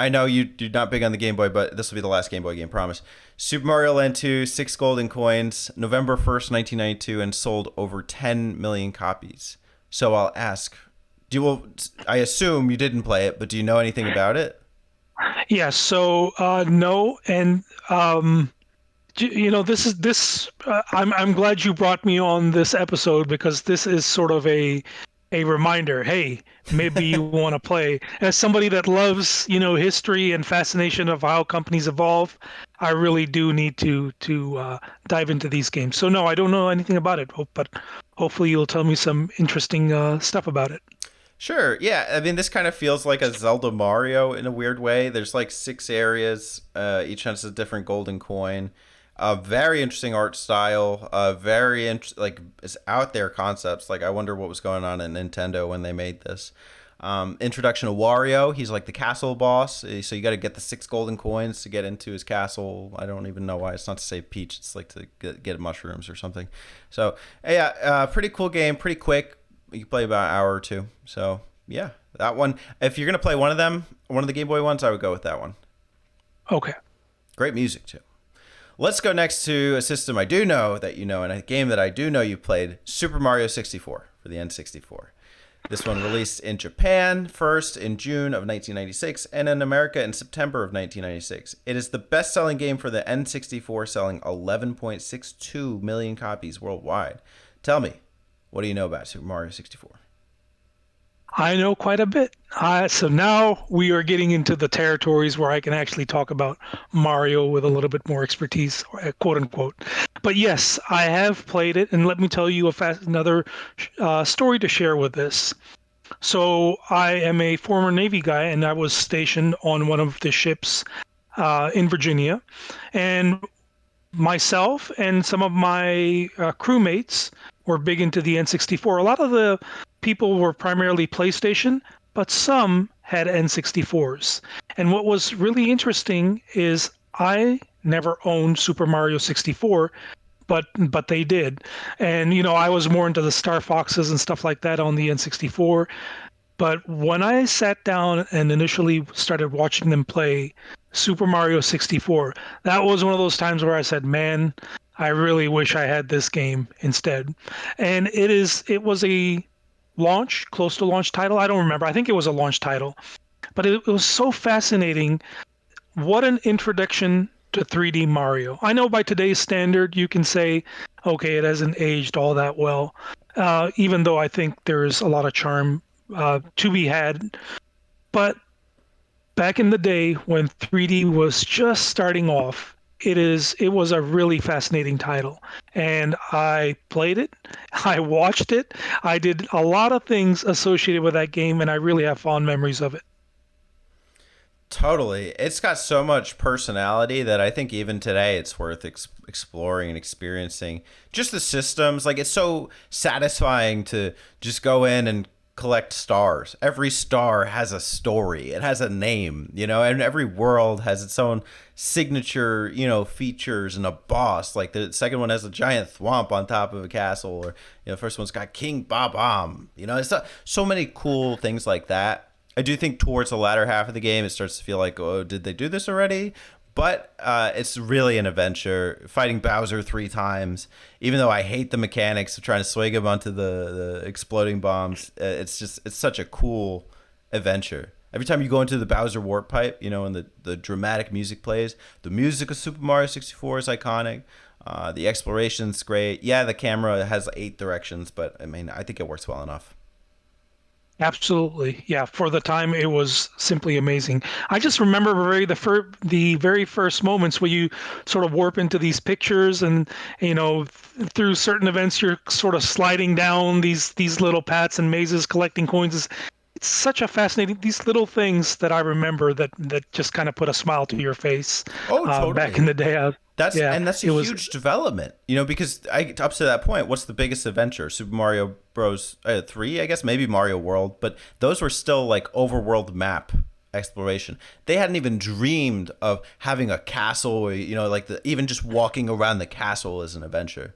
know you're not big on the Game Boy, but this will be the last Game Boy game, promise. Super Mario Land 2, 6 golden coins, November 1st, 1992, and sold over 10 million copies. So I'll ask, I assume you didn't play it, but do you know anything about it? Yeah, so no, and I'm glad you brought me on this episode, because this is sort of a reminder. Hey, maybe you want to play. As somebody that loves history and fascination of how companies evolve, I really do need to dive into these games. So no, I don't know anything about it, but hopefully you'll tell me some interesting stuff about it. Sure. Yeah. I mean, this kind of feels like a Zelda Mario in a weird way. There's like 6 areas. Each has a different golden coin. A very interesting art style. It's out there concepts. Like, I wonder what was going on at Nintendo when they made this. Introduction of Wario. He's like the castle boss. So you got to get the 6 golden coins to get into his castle. I don't even know why. It's not to save Peach. It's like to get mushrooms or something. So yeah, pretty cool game. Pretty quick. You can play about an hour or two. So yeah, that one. If you're gonna play one of them, one of the Game Boy ones, I would go with that one. Okay. Great music too. Let's go next to a system I do know that you know, and a game that I do know you played, Super Mario 64 for the N64. This one released in Japan first in June of 1996 and in America in September of 1996. It is the best-selling game for the N64, selling 11.62 million copies worldwide. Tell me, what do you know about Super Mario 64? I know quite a bit. So now we are getting into the territories where I can actually talk about Mario with a little bit more expertise, quote unquote. But yes, I have played it, and let me tell you another story to share with this. So I am a former Navy guy, and I was stationed on one of the ships in Virginia, and myself and some of my crewmates were big into the N64. A lot of the people were primarily PlayStation, but some had N64s. And what was really interesting is I never owned Super Mario 64, but they did. And I was more into the Star Foxes and stuff like that on the N64. But when I sat down and initially started watching them play Super Mario 64, that was one of those times where I said, man, I really wish I had this game instead. And it was a close to launch title. I don't remember. I think it was a launch title. But it was so fascinating. What an introduction to 3D Mario. I know by today's standard, you can say, okay, it hasn't aged all that well, even though I think there's a lot of charm to be had. But back in the day when 3D was just starting off, it was a really fascinating title. And I played it, I watched it, I did a lot of things associated with that game, and I really have fond memories of it. Totally. It's got so much personality that I think even today it's worth exploring and experiencing. Just the systems, like it's so satisfying to just go in and collect stars. Every star has a story. It has a name, and every world has its own signature, features and a boss. Like the second one has a giant thwomp on top of a castle, or the first one's got King Bob-omb. It's so many cool things like that. I do think towards the latter half of the game, it starts to feel like, oh, did they do this already? But it's really an adventure. Fighting Bowser 3 times, even though I hate the mechanics of trying to swing him onto the exploding bombs, it's such a cool adventure. Every time you go into the Bowser warp pipe, and the dramatic music plays, the music of Super Mario 64 is iconic. The exploration's great. Yeah, the camera has 8 directions, but I think it works well enough. Absolutely. Yeah, for the time it was simply amazing. I just remember the very first moments where you sort of warp into these pictures, and through certain events you're sort of sliding down these little paths and mazes collecting coins. It's such a fascinating, these little things that I remember that just kind of put a smile to your face. Oh, totally. Back in the day. That's a huge development, because up to that point, what's the biggest adventure? Super Mario Bros. 3, I guess, maybe Mario World, but those were still like overworld map exploration. They hadn't even dreamed of having a castle, or even just walking around the castle is an adventure.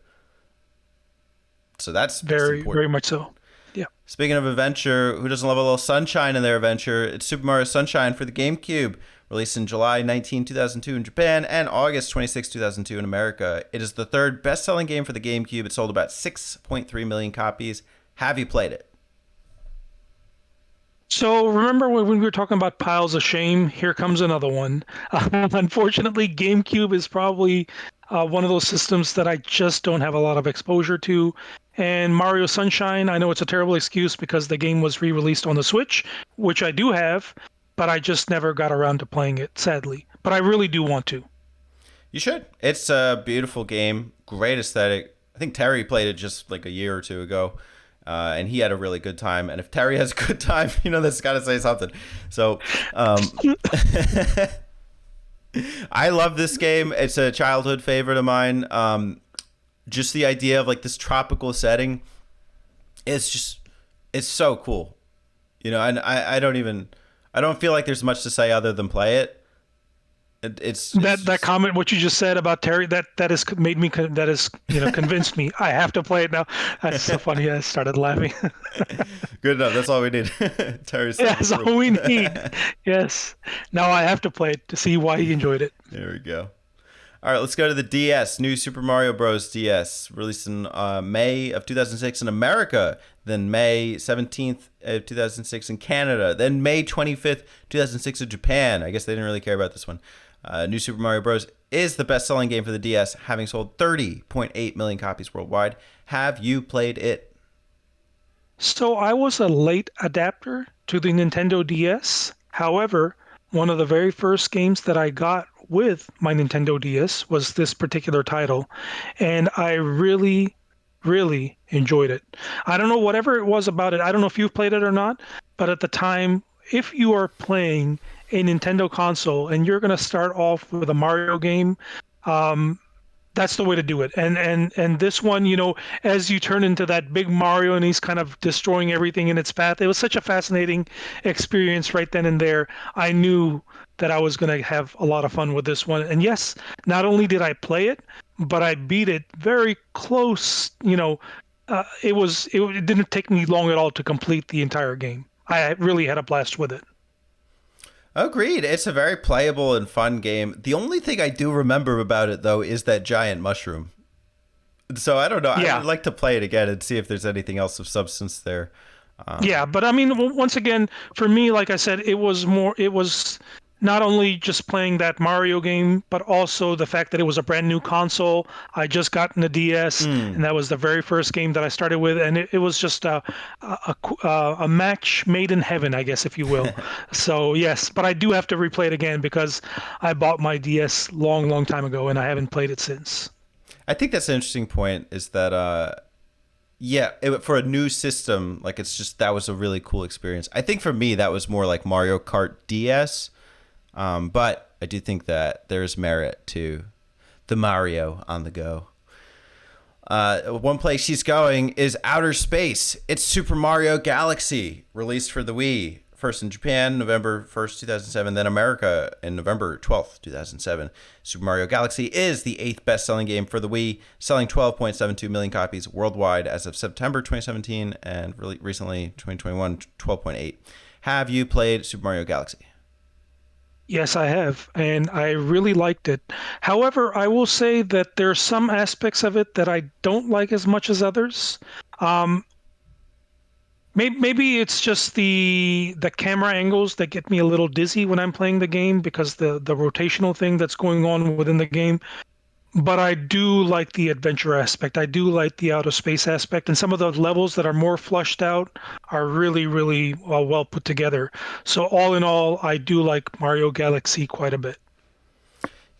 So that's very, important. very much so. Yeah. Speaking of adventure, who doesn't love a little sunshine in their adventure? It's Super Mario Sunshine for the GameCube. Released in July 19, 2002 in Japan and August 26, 2002 in America. It is the third best-selling game for the GameCube. It sold about 6.3 million copies. Have you played it? So remember when we were talking about piles of shame? Here comes another one. Unfortunately, GameCube is probably one of those systems that I just don't have a lot of exposure to. And Mario Sunshine, I know it's a terrible excuse because the game was re-released on the Switch, which I do have, but I just never got around to playing it, sadly. But I really do want to. You should. It's a beautiful game, great aesthetic. I think Terry played it just like a year or two ago, and he had a really good time. And if Terry has a good time, that's got to say something. So I love this game. It's a childhood favorite of mine. Just the idea of like this tropical setting, it's so cool. And I don't feel like there's much to say other than play it. It's That just comment, what you just said about Terry, that has made me that has convinced me I have to play it now. That's so funny. I started laughing. good enough. That's all we need. Terry Yeah, saying that's approve. all we need. Yes. Now I have to play it to see why he enjoyed it. There we go. All right, let's go to the DS. New Super Mario Bros. DS, released in May of 2006 in America, then May 17th of 2006 in Canada, then May 25th, 2006 in Japan. I guess they didn't really care about this one. New Super Mario Bros. Is the best-selling game for the DS, having sold 30.8 million copies worldwide. Have you played it? So I was a late adapter to the Nintendo DS. However, one of the very first games that I got with my Nintendo DS was this particular title, and I really, really enjoyed it. I don't know whatever it was about it. I don't know if you've played it or not, but at the time, if you are playing a Nintendo console and you're going to start off with a Mario game, um, that's the way to do it. And this one, as you turn into that big Mario and he's kind of destroying everything in its path, it was such a fascinating experience right then and there. I knew that I was going to have a lot of fun with this one. And yes, not only did I play it, but I beat it very close. It didn't take me long at all to complete the entire game. I really had a blast with it. Agreed. It's a very playable and fun game. The only thing I do remember about it, though, is that giant mushroom. So I don't know. I Yeah. would like to play it again and see if there's anything else of substance there. Yeah, but I mean, once again, for me, like I said, it was not only just playing that Mario game, but also the fact that it was a brand new console. I just gotten the DS, and that was the very first game that I started with, and it was just a match made in heaven, I guess, if you will. So yes, but I do have to replay it again because I bought my DS long, long time ago, and I haven't played it since. I think that's an interesting point. Is that yeah, for a new system, like it's just that was a really cool experience. I think for me that was more like Mario Kart DS, but I do think that there's merit to the Mario on the go. One place she's going is outer space. It's Super Mario Galaxy, released for the Wii. First in Japan, November 1st, 2007, then America in November 12th, 2007. Super Mario Galaxy is the 8th best-selling game for the Wii, selling 12.72 million copies worldwide as of September 2017, and really recently, 2021, 12.8. Have you played Super Mario Galaxy? Yes, I have, and I really liked it. However, I will say that there are some aspects of it that I don't like as much as others. Um, maybe it's just the camera angles that get me a little dizzy when I'm playing the game because the rotational thing that's going on within the game. But I do like the adventure aspect. I do like the outer space aspect, and some of the levels that are more flushed out are really, really well put together. So all in all, I do like Mario Galaxy quite a bit.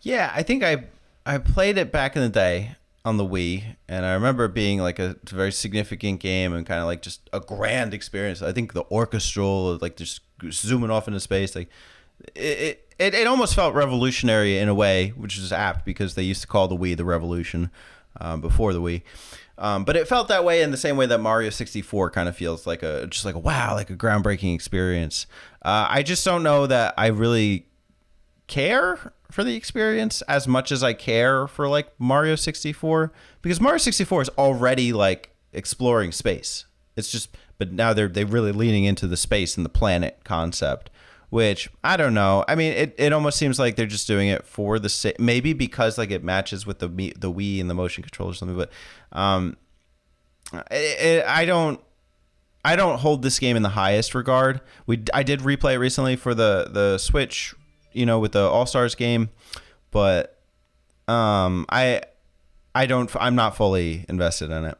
Yeah, I think I played it back in the day on the Wii, and I remember it being like a very significant game and kind of like just a grand experience. I think the orchestral, like just zooming off into space, like it almost felt revolutionary in a way, which is apt because they used to call the Wii the Revolution before the Wii. But it felt that way in the same way that Mario 64 kind of feels like a wow, like a groundbreaking experience. I just don't know that I really care for the experience as much as I care for like Mario 64, because Mario 64 is already like exploring space. It's just, but now they're really leaning into the space and the planet concept, which I don't know. I mean, it almost seems like they're just doing it for the maybe because like it matches with the Wii and the motion controller or something. But I don't hold this game in the highest regard. I did replay it recently for the Switch, with the All Stars game, but I'm not fully invested in it.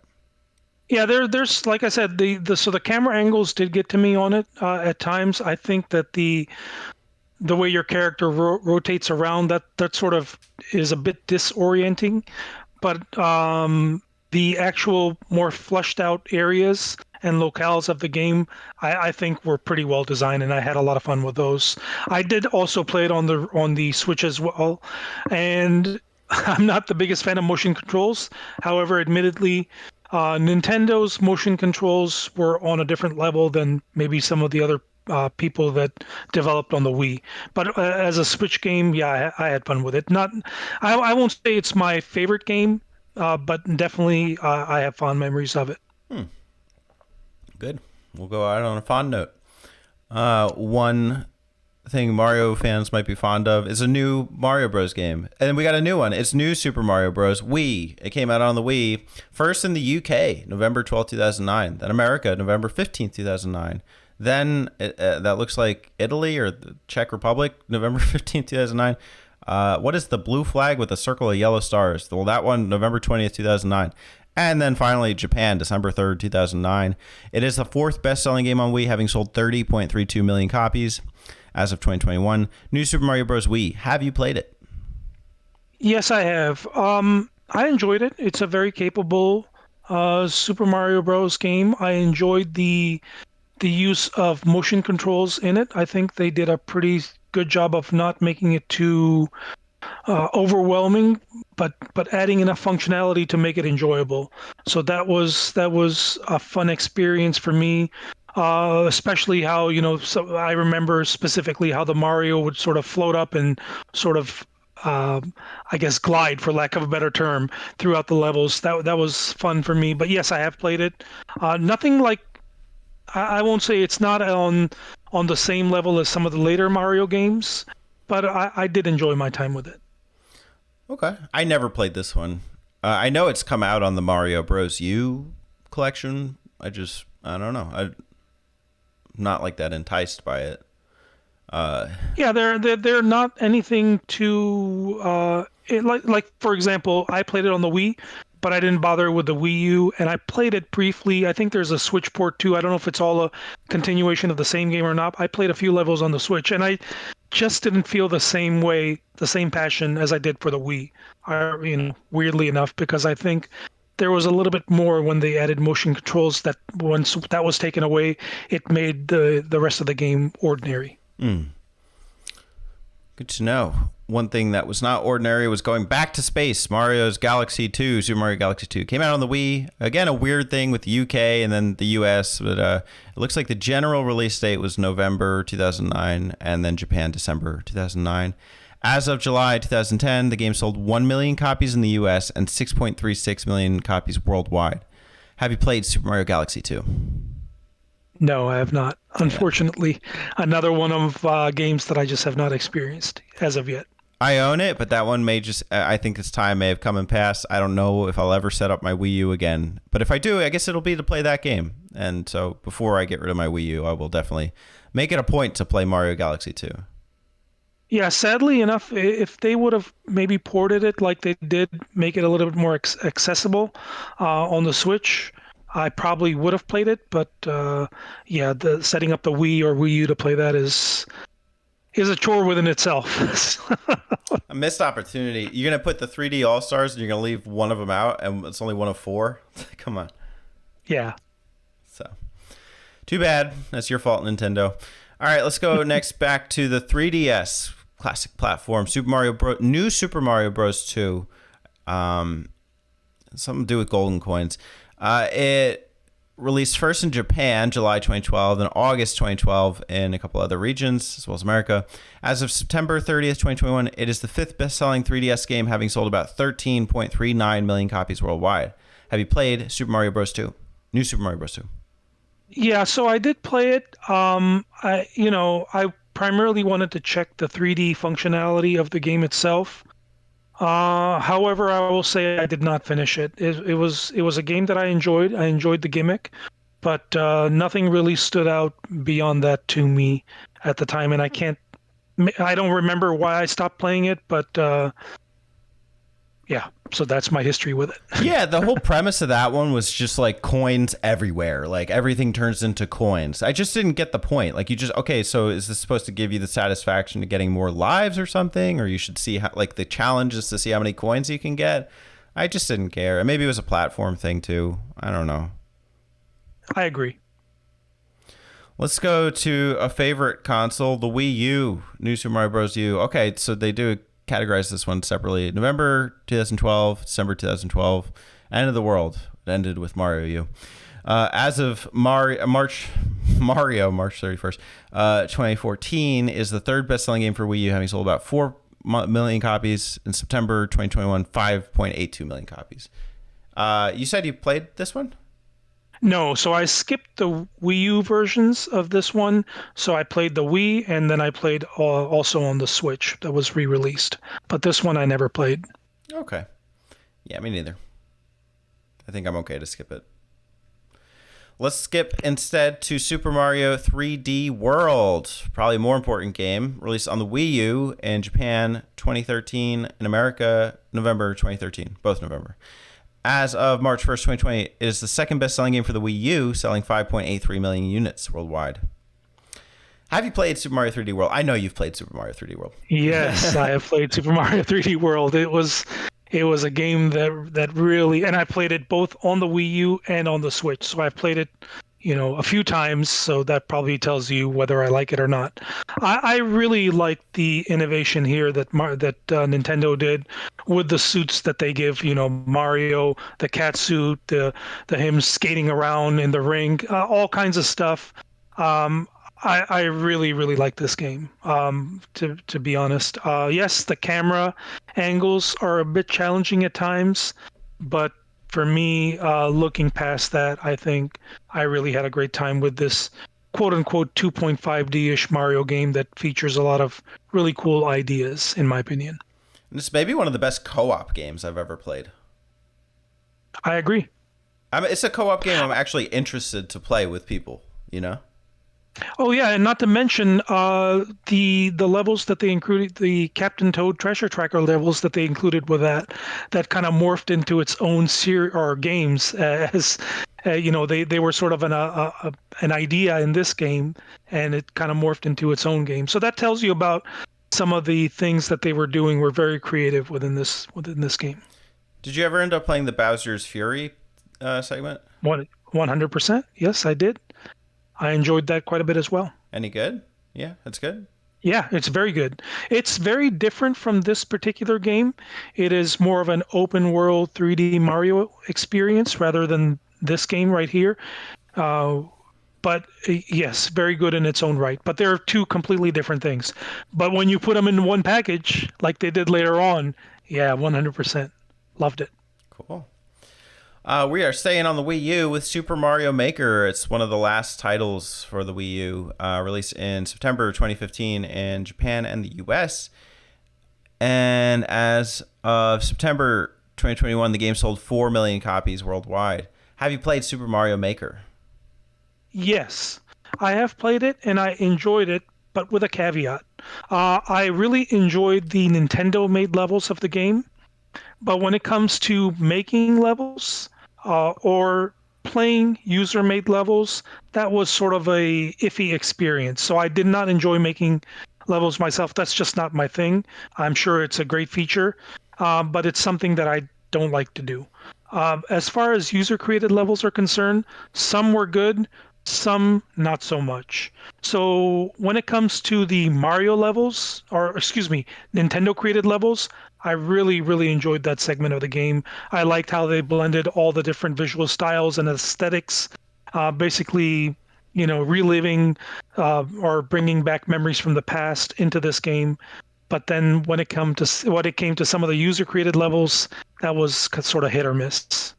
Yeah, there's like I said, the camera angles did get to me on it at times. I think that the way your character rotates around, that sort of is a bit disorienting, but the actual more fleshed out areas and locales of the game, I think were pretty well designed, and I had a lot of fun with those. I did also play it on the Switch as well, and I'm not the biggest fan of motion controls. However, admittedly, Nintendo's motion controls were on a different level than maybe some of the other people that developed on the Wii. But as a Switch game, yeah, I had fun with it. Not, I won't say it's my favorite game, but definitely I have fond memories of it. Good. We'll go out on a fond note. One thing Mario fans might be fond of is a new Mario Bros. Game. And we got a new one. It's New Super Mario Bros. Wii. It came out on the Wii first in the UK, November 12th, 2009. Then America, November 15th, 2009. Then that looks like Italy or the Czech Republic, November 15th, 2009. What is the blue flag with a circle of yellow stars? Well, that one, November 20th, 2009. And then finally, Japan, December 3rd, 2009. It is the fourth best-selling game on Wii, having sold 30.32 million copies as of 2021. New Super Mario Bros. Wii. Have you played it? Yes, I have. I enjoyed it. It's a very capable Super Mario Bros. Game. I enjoyed the use of motion controls in it. I think they did a pretty good job of not making it too overwhelming, but adding enough functionality to make it enjoyable. So that was a fun experience for me. Especially how, so I remember specifically how the Mario would sort of float up and sort of I guess glide, for lack of a better term, throughout the levels. That was fun for me. But yes, I have played it. Nothing like, I won't say it's not on the same level as some of the later Mario games, but I did enjoy my time with it. Okay. I never played this one. I know it's come out on the Mario Bros. U collection. I don't know. I'm not like that enticed by it. Yeah, they're not anything too like for example, I played it on the Wii, but I didn't bother with the Wii U, and I played it briefly. I think there's a Switch port too. I don't know if it's all a continuation of the same game or not. I played a few levels on the Switch, and I just didn't feel the same way, the same passion as I did for the Wii. Weirdly enough, because I think there was a little bit more when they added motion controls that once that was taken away, it made the rest of the game ordinary. Good to know. One thing that was not ordinary was going back to space. Mario's Galaxy 2, Super Mario Galaxy 2, came out on the Wii. Again, a weird thing with the UK and then the US, but it looks like the general release date was November 2009, and then Japan, December 2009. As of July 2010, the game sold 1 million copies in the US and 6.36 million copies worldwide. Have you played Super Mario Galaxy 2? No, I have not. Unfortunately, another one of games that I just have not experienced as of yet. I own it, but that one may just, I think its time may have come and passed. I don't know if I'll ever set up my Wii U again. But if I do, I guess it'll be to play that game. And so before I get rid of my Wii U, I will definitely make it a point to play Mario Galaxy 2. Yeah, sadly enough, if they would have maybe ported it like they did, make it a little bit more accessible on the Switch, I probably would have played it. But yeah, the setting up the Wii or Wii U to play that is a chore within itself. A missed opportunity. You're going to put the 3D All-Stars and you're going to leave one of them out, and it's only one of 4? Come on. Yeah. So, too bad. That's your fault, Nintendo. All right, let's go next back to the 3DS classic platform, New Super Mario Bros. 2. Something to do with golden coins. It released first in Japan, July 2012, and August 2012 in a couple other regions, as well as America. As of September 30th, 2021, it is the 5th best-selling 3DS game, having sold about 13.39 million copies worldwide. Have you played Super Mario Bros. 2? New Super Mario Bros. 2? Yeah, so I did play it. I primarily wanted to check the 3D functionality of the game itself. However, I will say I did not finish it. It was a game that I enjoyed. I enjoyed the gimmick, but nothing really stood out beyond that to me at the time. And I don't remember why I stopped playing it, but yeah. So that's my history with it. Yeah, the whole premise of that one was just like coins everywhere. Like everything turns into coins. I just didn't get the point. Like okay, so is this supposed to give you the satisfaction of getting more lives or something? Or you should see how, like, the challenge is to see how many coins you can get? I just didn't care. And maybe it was a platform thing too. I don't know. I agree. Let's go to a favorite console, the Wii U, New Super Mario Bros. U. Okay, so they do categorize this one separately. November 2012, December 2012. End of the world. It ended with Mario U. As of March 31st, 2014 is the third best-selling game for Wii U, having sold about 4 million copies. In September 2021, 5.82 million copies. You said you played this one? No, so I skipped the Wii U versions of this one. So I played the Wii, and then I played also on the Switch that was re-released. But this one I never played. Okay. Yeah, me neither. I think I'm okay to skip it. Let's skip instead to Super Mario 3D World. Probably a more important game. Released on the Wii U in Japan 2013. In America, November 2013. Both November. As of March 1st, 2020, it is the second best-selling game for the Wii U, selling 5.83 million units worldwide. Have you played Super Mario 3D World? I know you've played Super Mario 3D World. Yes, I have played Super Mario 3D World. It was a game that really, and I played it both on the Wii U and on the Switch. So I've played it, a few times. So that probably tells you whether I like it or not. I really like the innovation here that Nintendo did with the suits that they give. Mario, the cat suit, the him skating around in the ring, all kinds of stuff. I really, really like this game, to be honest. Yes, the camera angles are a bit challenging at times, but for me, looking past that, I think I really had a great time with this quote-unquote 2.5D-ish Mario game that features a lot of really cool ideas, in my opinion. This may be one of the best co-op games I've ever played. I agree. It's a co-op game I'm actually interested to play with people, Oh yeah, and not to mention the levels that they included, the Captain Toad Treasure Tracker levels that they included with that kind of morphed into its own games as they were sort of an idea in this game, and it kind of morphed into its own game. So that tells you about some of the things that they were doing were very creative within this game. Did you ever end up playing the Bowser's Fury segment? 100%. Yes, I did. I enjoyed that quite a bit as well. Any good? Yeah, that's good. Yeah, it's very good. It's very different from this particular game. It is more of an open world 3D Mario experience rather than this game right here. But yes, very good in its own right. But they're two completely different things. But when you put them in one package, like they did later on, yeah, 100%. Loved it. Cool. We are staying on the Wii U with Super Mario Maker. It's one of the last titles for the Wii U, released in September 2015 in Japan and the US. And as of September 2021, the game sold 4 million copies worldwide. Have you played Super Mario Maker? Yes, I have played it and I enjoyed it, but with a caveat. I really enjoyed the Nintendo-made levels of the game, but when it comes to making levels, or playing user-made levels, that was sort of a iffy experience. So I did not enjoy making levels myself. That's just not my thing. I'm sure it's a great feature, but it's something that I don't like to do. As far as user-created levels are concerned, some were good, some not so much. So when it comes to the Mario levels, or excuse me, Nintendo created levels, I really, really enjoyed that segment of the game. I liked how they blended all the different visual styles and aesthetics, basically, reliving or bringing back memories from the past into this game. But then when it came to some of the user created levels, that was sort of hit or miss.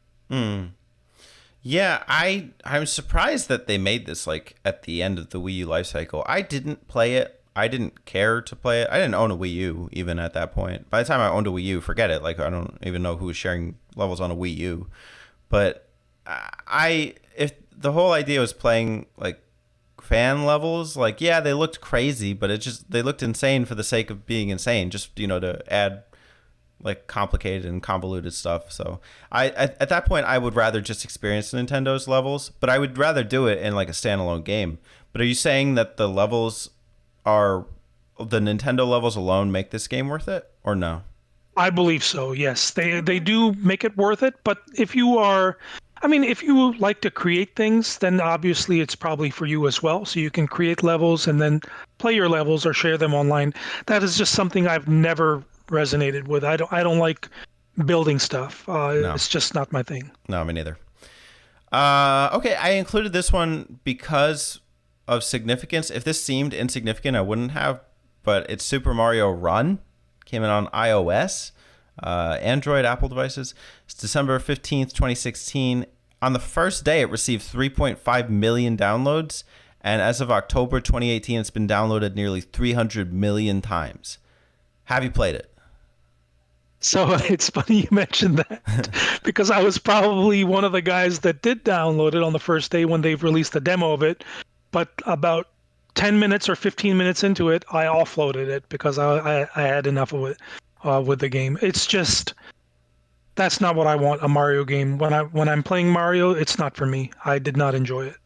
Yeah, I'm surprised that they made this like at the end of the Wii U life cycle. I didn't play it. I didn't care to play it. I didn't own a Wii U even at that point. By the time I owned a Wii U, forget it. Like I don't even know who was sharing levels on a Wii U. But if the whole idea was playing like fan levels, like yeah, they looked crazy, but they looked insane for the sake of being insane, just to add like complicated and convoluted stuff. So at that point I would rather just experience Nintendo's levels, but I would rather do it in like a standalone game. But are you saying that the Nintendo levels alone make this game worth it, or no? I believe so. Yes, they do make it worth it. But if you like to create things, then obviously it's probably for you as well. So you can create levels and then play your levels or share them online. That is just something I've never resonated with. I don't like building stuff. No, It's just not my thing. no, me neither. Okay, I included this one because of significance. If this seemed insignificant, I wouldn't have. But it's Super Mario Run. Came in on iOS, Android, Apple devices. It's December 15th, 2016. On the first day, it received 3.5 million downloads. And as of October 2018, it's been downloaded nearly 300 million times. Have you played it? So it's funny you mentioned that because I was probably one of the guys that did download it on the first day when they've released the demo of it. But about 10 minutes or 15 minutes into it, I offloaded it because I had enough of it with the game. It's just that's not what I want a Mario game. When I'm playing Mario, it's not for me. I did not enjoy it.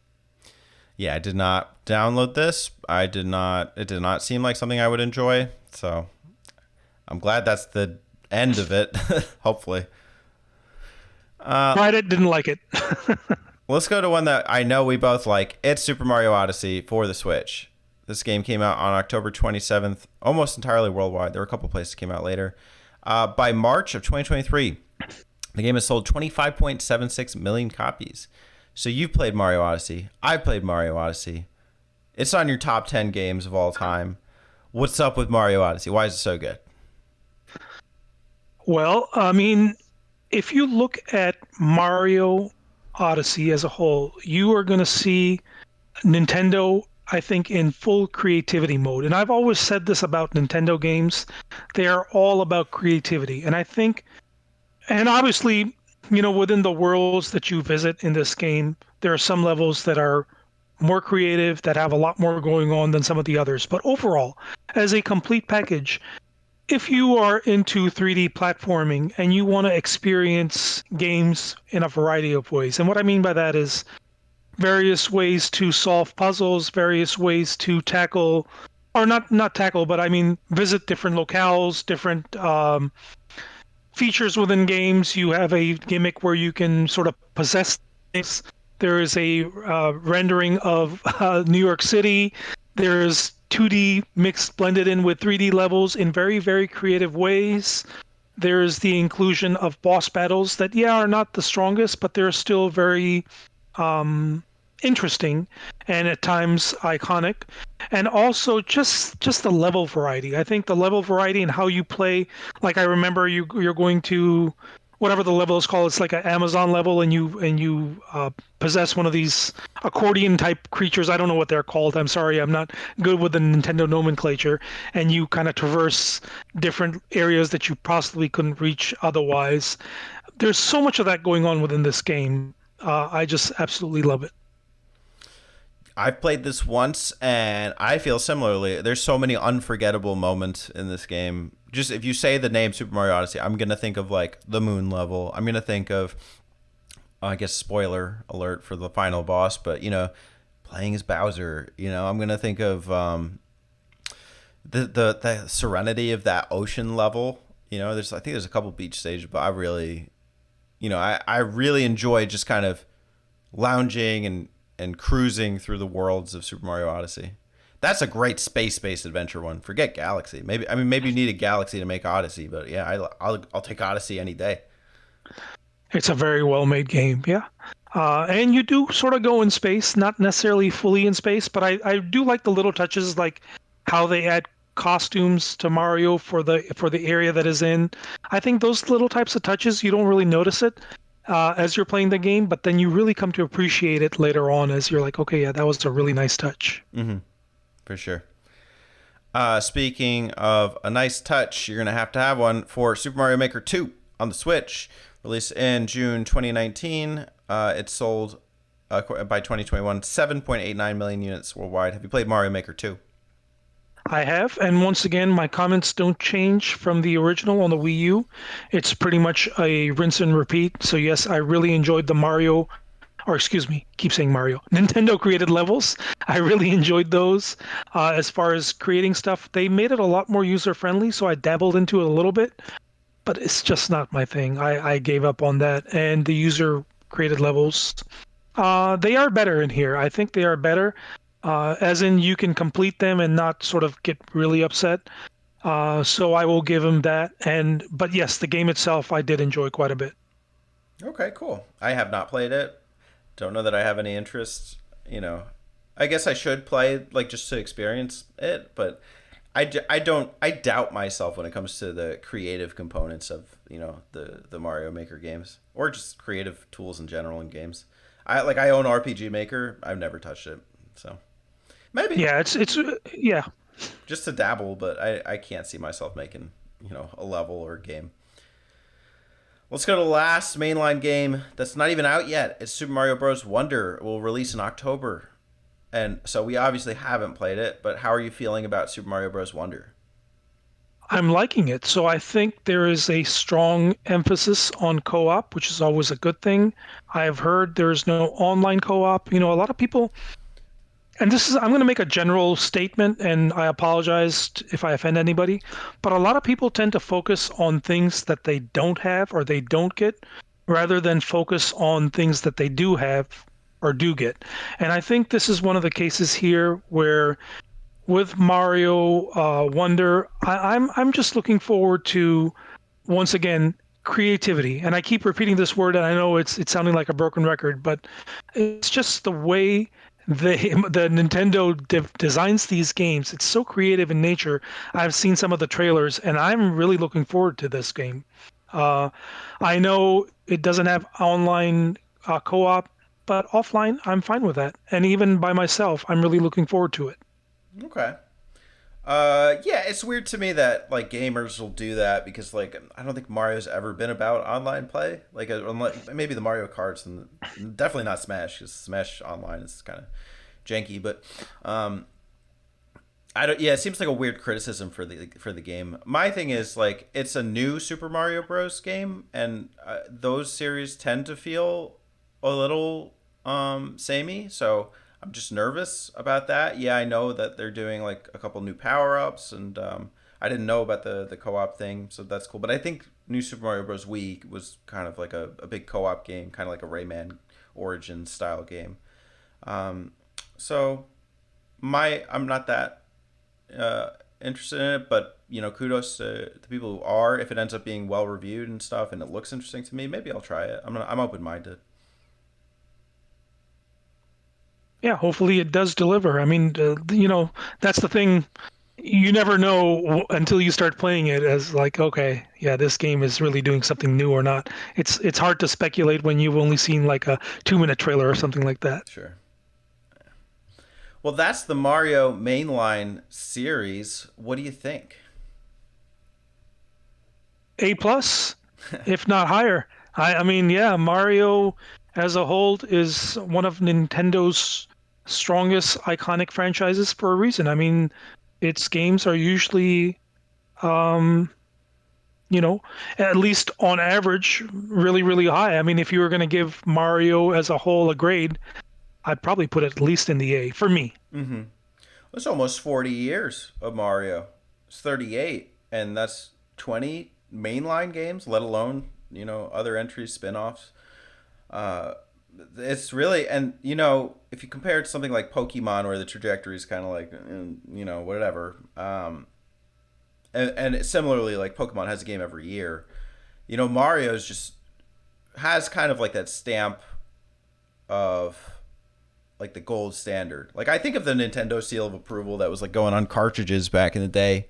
Yeah, I did not download this. I did not. It did not seem like something I would enjoy. So I'm glad that's the end of it. Hopefully. Tried it, didn't like it. Let's go to one that I know we both like. It's Super Mario Odyssey for the Switch. This game came out on October 27th, almost entirely worldwide. There were a couple places that came out later. By March of 2023, the game has sold 25.76 million copies. So you've played Mario Odyssey. I've played Mario Odyssey. It's on your top 10 games of all time. What's up with Mario Odyssey? Why is it so good? Well, I mean, if you look at Mario Odyssey as a whole, you are going to see Nintendo, I think, in full creativity mode. And I've always said this about Nintendo games. They are all about creativity. And I think, and obviously, within the worlds that you visit in this game, there are some levels that are more creative, that have a lot more going on than some of the others. But overall, as a complete package, if you are into 3D platforming and you want to experience games in a variety of ways, and what I mean by that is various ways to solve puzzles, various ways to tackle, or not tackle, but I mean visit different locales, different features within games. You have a gimmick where you can sort of possess things. There is a rendering of New York City. There's 2D mixed blended in with 3D levels in very, very creative ways. There's the inclusion of boss battles that, yeah, are not the strongest, but they're still very interesting and at times iconic. And also just the level variety. I think the level variety and how you play, like I remember you're going to whatever the level is called. It's like an Amazon level, and you possess one of these accordion type creatures. I don't know what they're called. I'm sorry, I'm not good with the Nintendo nomenclature. And you kind of traverse different areas that you possibly couldn't reach otherwise. There's so much of that going on within this game. I just absolutely love it. I've played this once and I feel similarly. There's so many unforgettable moments in this game. Just if you say the name Super Mario Odyssey, I'm going to think of like the moon level. I'm going to think of, I guess, spoiler alert for the final boss, but playing as Bowser, I'm going to think of the serenity of that ocean level. I think there's a couple beach stages, but I really, I really enjoy just kind of lounging and cruising through the worlds of Super Mario Odyssey. That's a great space-based adventure one. Forget Galaxy. Maybe you need a Galaxy to make Odyssey, but yeah, I'll take Odyssey any day. It's a very well-made game, yeah. And you do sort of go in space, not necessarily fully in space, but I do like the little touches, like how they add costumes to Mario for the area that is in. I think those little types of touches, you don't really notice it as you're playing the game, but then you really come to appreciate it later on as you're like, okay, yeah, that was a really nice touch. Mm-hmm. For sure. Speaking of a nice touch, you're going to have one for Super Mario Maker 2 on the Switch. Released in June 2019. It sold, by 2021, 7.89 million units worldwide. Have you played Mario Maker 2? I have, and once again, my comments don't change from the original on the Wii U. It's pretty much a rinse and repeat. So yes, I really enjoyed the Mario, or excuse me, keep saying Mario, Nintendo created levels. I really enjoyed those. As far as creating stuff, they made it a lot more user friendly, so I dabbled into it a little bit, but it's just not my thing. I gave up on that. And the user created levels, they are better in here. I think they are better, as in you can complete them and not sort of get really upset. So I will give him that. But yes, the game itself I did enjoy quite a bit. Okay, cool. I have not played it. Don't know that I have any interest. You know, I guess I should play like just to experience it, but I don't I doubt myself when it comes to the creative components of the Mario Maker games or just creative tools in general in games. I own RPG Maker. I've never touched it, so maybe Yeah, it's yeah. just to dabble, but I can't see myself making a level or a game. Let's go to the last mainline game that's not even out yet. It's Super Mario Bros. Wonder. It will release in October. And so we obviously haven't played it, but how are you feeling about Super Mario Bros. Wonder? I'm liking it. So I think there is a strong emphasis on co-op, which is always a good thing. I have heard there's no online co-op. A lot of people, and I'm going to make a general statement, and I apologize if I offend anybody, but a lot of people tend to focus on things that they don't have or they don't get rather than focus on things that they do have or do get. And I think this is one of the cases here where with Mario Wonder, I'm just looking forward to once again creativity. And I keep repeating this word, and I know it's sounding like a broken record, but it's just the way the Nintendo designs these games. It's so creative in nature. I've seen some of the trailers, and I'm really looking forward to this game. Uh, I know it doesn't have online co-op, but offline, I'm fine with that. And even by myself, I'm really looking forward to it. Okay. Yeah, it's weird to me that like gamers will do that because like I don't think Mario's ever been about online play. Like unless, maybe the Mario Karts and definitely not Smash because Smash Online is kind of janky. But I don't. Yeah, it seems like a weird criticism for the game. My thing is like it's a new Super Mario Bros. Game, and those series tend to feel a little samey. So I'm just nervous about that. Yeah, I know that they're doing like a couple new power ups, and I didn't know about the co op thing, so that's cool. But I think New Super Mario Bros. Wii was kind of like a big co op game, kind of like a Rayman Origins style game. So I'm not that interested in it, but kudos to the people who are. If it ends up being well reviewed and stuff, and it looks interesting to me, maybe I'll try it. I'm open minded. Yeah, hopefully it does deliver. I mean, that's the thing. You never know until you start playing it as like, okay, yeah, this game is really doing something new or not. It's hard to speculate when you've only seen like a 2-minute trailer or something like that. Sure. Well, that's the Mario mainline series. What do you think? A plus, if not higher. I mean, yeah, Mario as a whole is one of Nintendo's strongest iconic franchises for a reason. I mean, its games are usually um, you know, at least on average, really, really high. I mean, if you were going to give Mario as a whole a grade, I'd probably put it at least in the A for me. Mm-hmm. It's almost 40 years of Mario. It's 38, and that's 20 mainline games, let alone other entries, spin-offs. Uh, it's really, and if you compare it to something like Pokemon, where the trajectory is kind of like whatever. And similarly, like Pokemon has a game every year. Mario's just has kind of like that stamp of like the gold standard. Like I think of the Nintendo seal of approval that was like going on cartridges back in the day.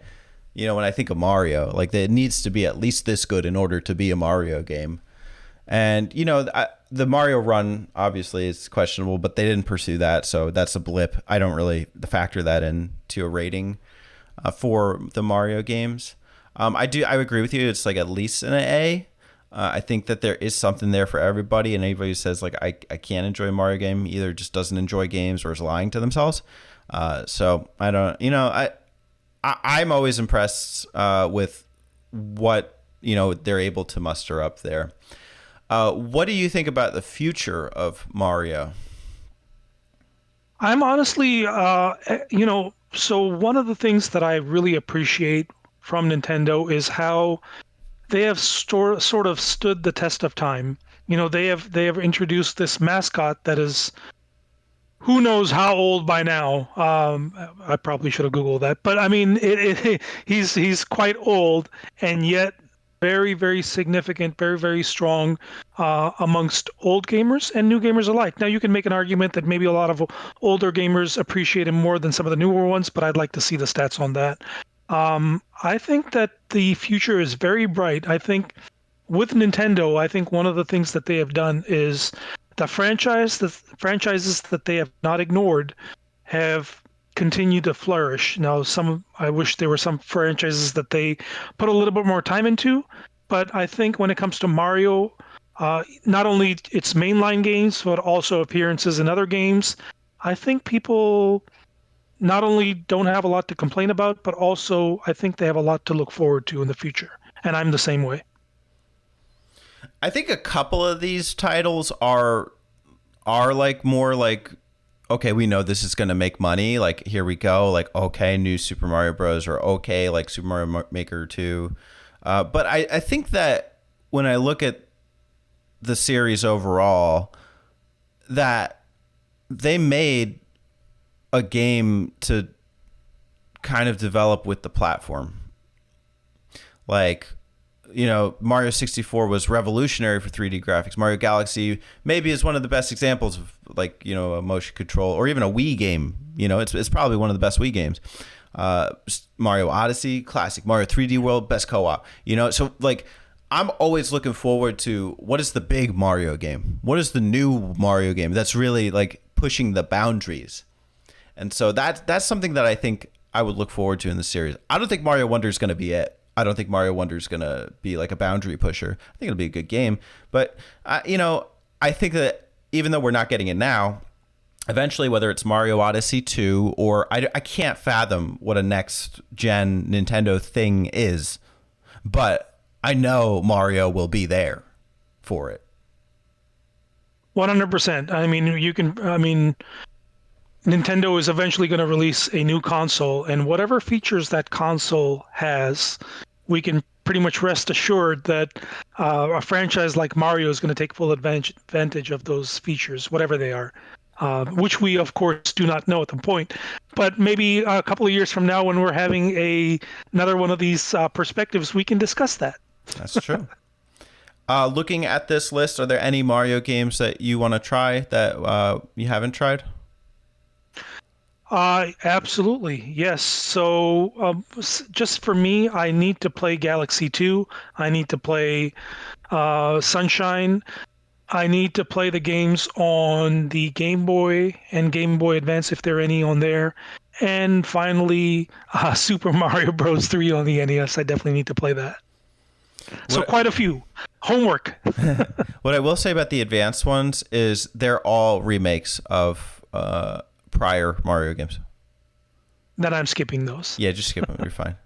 When I think of Mario, like it needs to be at least this good in order to be a Mario game. And the Mario run obviously is questionable, but they didn't pursue that, so that's a blip. I don't really factor that into a rating for the Mario games. I agree with you. It's like at least an A. I think that there is something there for everybody, and anybody who says like I can't enjoy a Mario game either just doesn't enjoy games or is lying to themselves. So I don't, I'm always impressed with what they're able to muster up there. What do you think about the future of Mario? I'm honestly, so one of the things that I really appreciate from Nintendo is how they have sort of stood the test of time. They have introduced this mascot that is who knows how old by now. I probably should have Googled that, but I mean, he's quite old, and yet very, very significant, very, very strong amongst old gamers and new gamers alike. Now, you can make an argument that maybe a lot of older gamers appreciate him more than some of the newer ones, but I'd like to see the stats on that. I think that the future is very bright. I think with Nintendo, I think one of the things that they have done is the franchises that they have not ignored have continued to flourish. Now, I wish there were some franchises that they put a little bit more time into, but I think when it comes to Mario, not only its mainline games but also appearances in other games, I think people not only don't have a lot to complain about, but also I think they have a lot to look forward to in the future. And I'm the same way. I think a couple of these titles are like more like, okay, we know this is going to make money. Like, here we go. Like, okay, new Super Mario Bros. Or okay, like Super Mario Maker 2. But I think that when I look at the series overall, that they made a game to kind of develop with the platform. Like, you know, Mario 64 was revolutionary for 3D graphics. Mario Galaxy maybe is one of the best examples of, like, you know, a motion control, or even a Wii game. You know, it's probably one of the best Wii games. Mario Odyssey, classic. Mario 3D World, best co-op. You know, so like, I'm always looking forward to what is the big Mario game? What is the new Mario game that's really like pushing the boundaries? And so that's something that I think I would look forward to in the series. I don't think Mario Wonder is going to be it. I don't think Mario Wonder is going to be like a boundary pusher. I think it'll be a good game. But, you know, I think that even though we're not getting it now, eventually, whether it's Mario Odyssey 2 or I can't fathom what a next gen Nintendo thing is, but I know Mario will be there for it. 100%. I mean, Nintendo is eventually going to release a new console, and whatever features that console has, we can pretty much rest assured that a franchise like Mario is going to take full advantage of those features, whatever they are, which we, of course, do not know at the point. But maybe a couple of years from now, when we're having another one of these perspectives, we can discuss that. That's true. Looking at this list, are there any Mario games that you want to try that you haven't tried? Absolutely. Yes. So just for me, I need to play Galaxy 2. I need to play Sunshine. I need to play the games on the Game Boy and Game Boy Advance, if there are any on there. And finally, Super Mario Bros. 3 on the NES. I definitely need to play that. So quite a few. Homework. What I will say about the advanced ones is they're all remakes of prior Mario games. Then I'm skipping those. Yeah, just skip them. You're fine.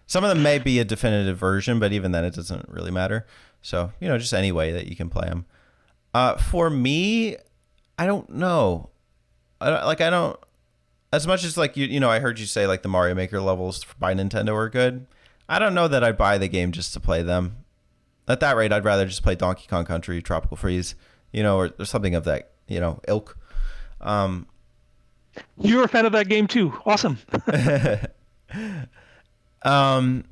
Some of them may be a definitive version, but even then, it doesn't really matter. So, you know, just any way that you can play them. For me, I don't know. I don't. As much as like you know, I heard you say like the Mario Maker levels by Nintendo are good. I don't know that I'd buy the game just to play them. At that rate, I'd rather just play Donkey Kong Country, Tropical Freeze, you know, or something of that, you know, ilk. You're a fan of that game too. Awesome. I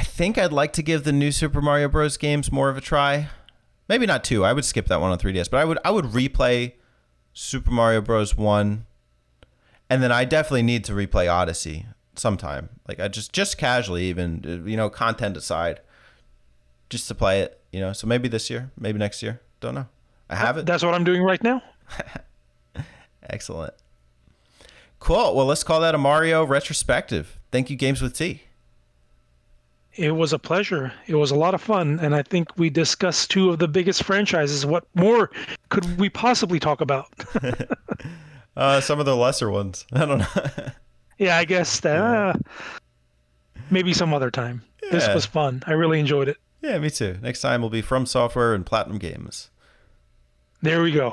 think I'd like to give the new Super Mario Bros. Games more of a try. Maybe not 2. I would skip that one on 3DS, but I would replay Super Mario Bros. 1, and then I definitely need to replay Odyssey sometime. Like, I just casually, even, you know, content aside, just to play it, you know. So maybe this year, maybe next year. Don't know. I have it. That's what I'm doing right now. Excellent. Cool. Well, let's call that a Mario retrospective. Thank you, Games with T. It was a pleasure. It was a lot of fun, and I think we discussed 2 of the biggest franchises. What more could we possibly talk about? Some of the lesser ones. I don't know. Yeah, I guess that maybe some other time. Yeah. This was fun. I really enjoyed it. Yeah, me too. Next time will be From Software and Platinum Games. There we go.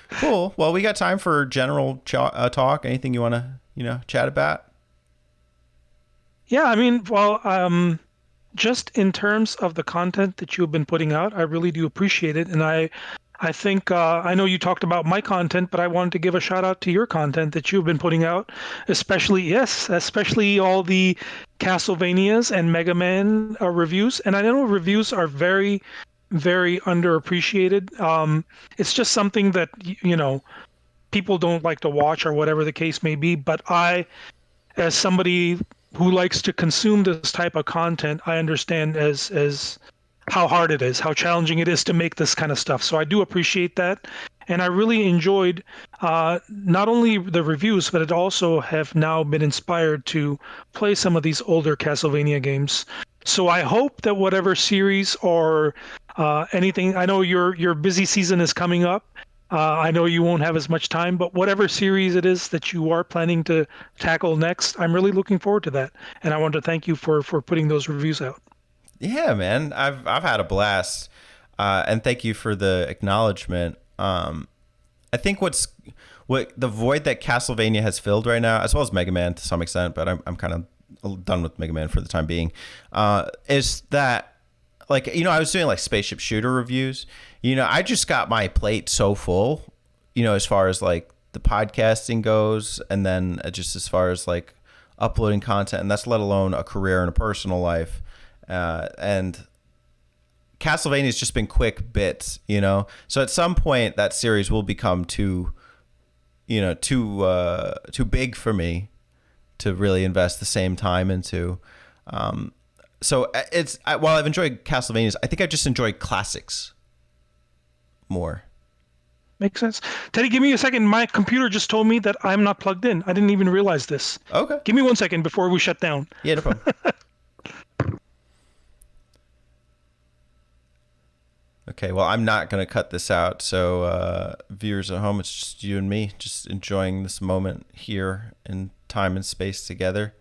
Cool. Well, we got time for general talk. Anything you want to, you know, chat about? Yeah, I mean, well, just in terms of the content that you've been putting out, I really do appreciate it. And I think I know you talked about my content, but I wanted to give a shout out to your content that you've been putting out, especially all the Castlevanias and Mega Man reviews. And I know reviews are very, very underappreciated. It's just something that people don't like to watch or whatever the case may be. But as somebody who likes to consume this type of content, I understand as how hard it is, how challenging it is to make this kind of stuff. So I do appreciate that. And I really enjoyed not only the reviews, but it also have now been inspired to play some of these older Castlevania games. So I hope that whatever series or anything, I know your busy season is coming up. I know you won't have as much time, but whatever series it is that you are planning to tackle next, I'm really looking forward to that. And I want to thank you for putting those reviews out. Yeah, man, I've had a blast, and thank you for the acknowledgement. I think what the void that Castlevania has filled right now, as well as Mega Man to some extent, but I'm kind of done with Mega Man for the time being, is that, like, I was doing like spaceship shooter reviews. I just got my plate so full, as far as like the podcasting goes, and then just as far as like uploading content, and that's let alone a career and a personal life. And Castlevania has just been quick bits, So at some point, that series will become too big for me to really invest the same time into. So while I've enjoyed Castlevanias, I think I just enjoy classics more. Makes sense. Teddy, give me a second. My computer just told me that I'm not plugged in. I didn't even realize this. Okay. Give me 1 second before we shut down. Yeah, no problem. Okay, well, I'm not going to cut this out. So viewers at home, it's just you and me just enjoying this moment here in time and space together.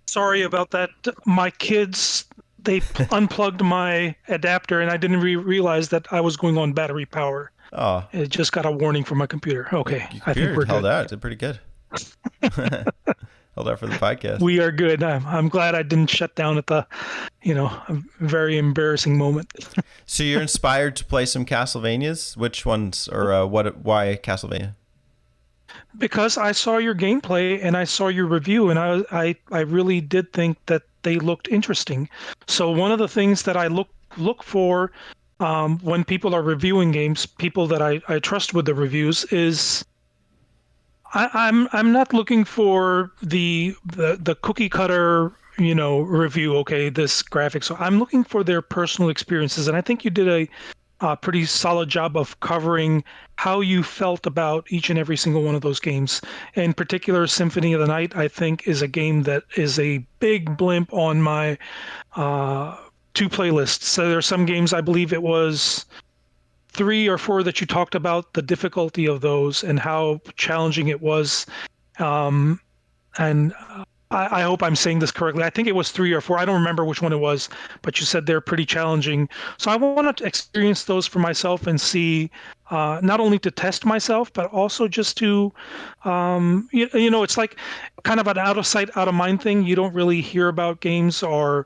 Sorry about that. My kids, they unplugged my adapter, and I didn't realize that I was going on battery power. Oh. It just got a warning from my computer. Okay, I think we're held out. Did pretty good. Held out for the podcast. We are good. I'm glad I didn't shut down at the, a very embarrassing moment. So you're inspired to play some Castlevanias? Which ones, or why Castlevania? Because I saw your gameplay and I saw your review, and I really did think that they looked interesting. So one of the things that I look for when people are reviewing games, people that I trust with the reviews, is I'm not looking for the cookie cutter review. Okay, this graphic. So I'm looking for their personal experiences, and I think you did a pretty solid job of covering how you felt about each and every single one of those games. In particular, Symphony of the Night, I think, is a game that is a big blimp on my two playlists. So there are some games, I believe it was 3 or 4 that you talked about the difficulty of those and how challenging it was. And I hope I'm saying this correctly. I think it was 3 or 4. I don't remember which one it was, but you said they're pretty challenging. So I want to experience those for myself and see, not only to test myself, but also just to, it's like kind of an out of sight, out of mind thing. You don't really hear about games or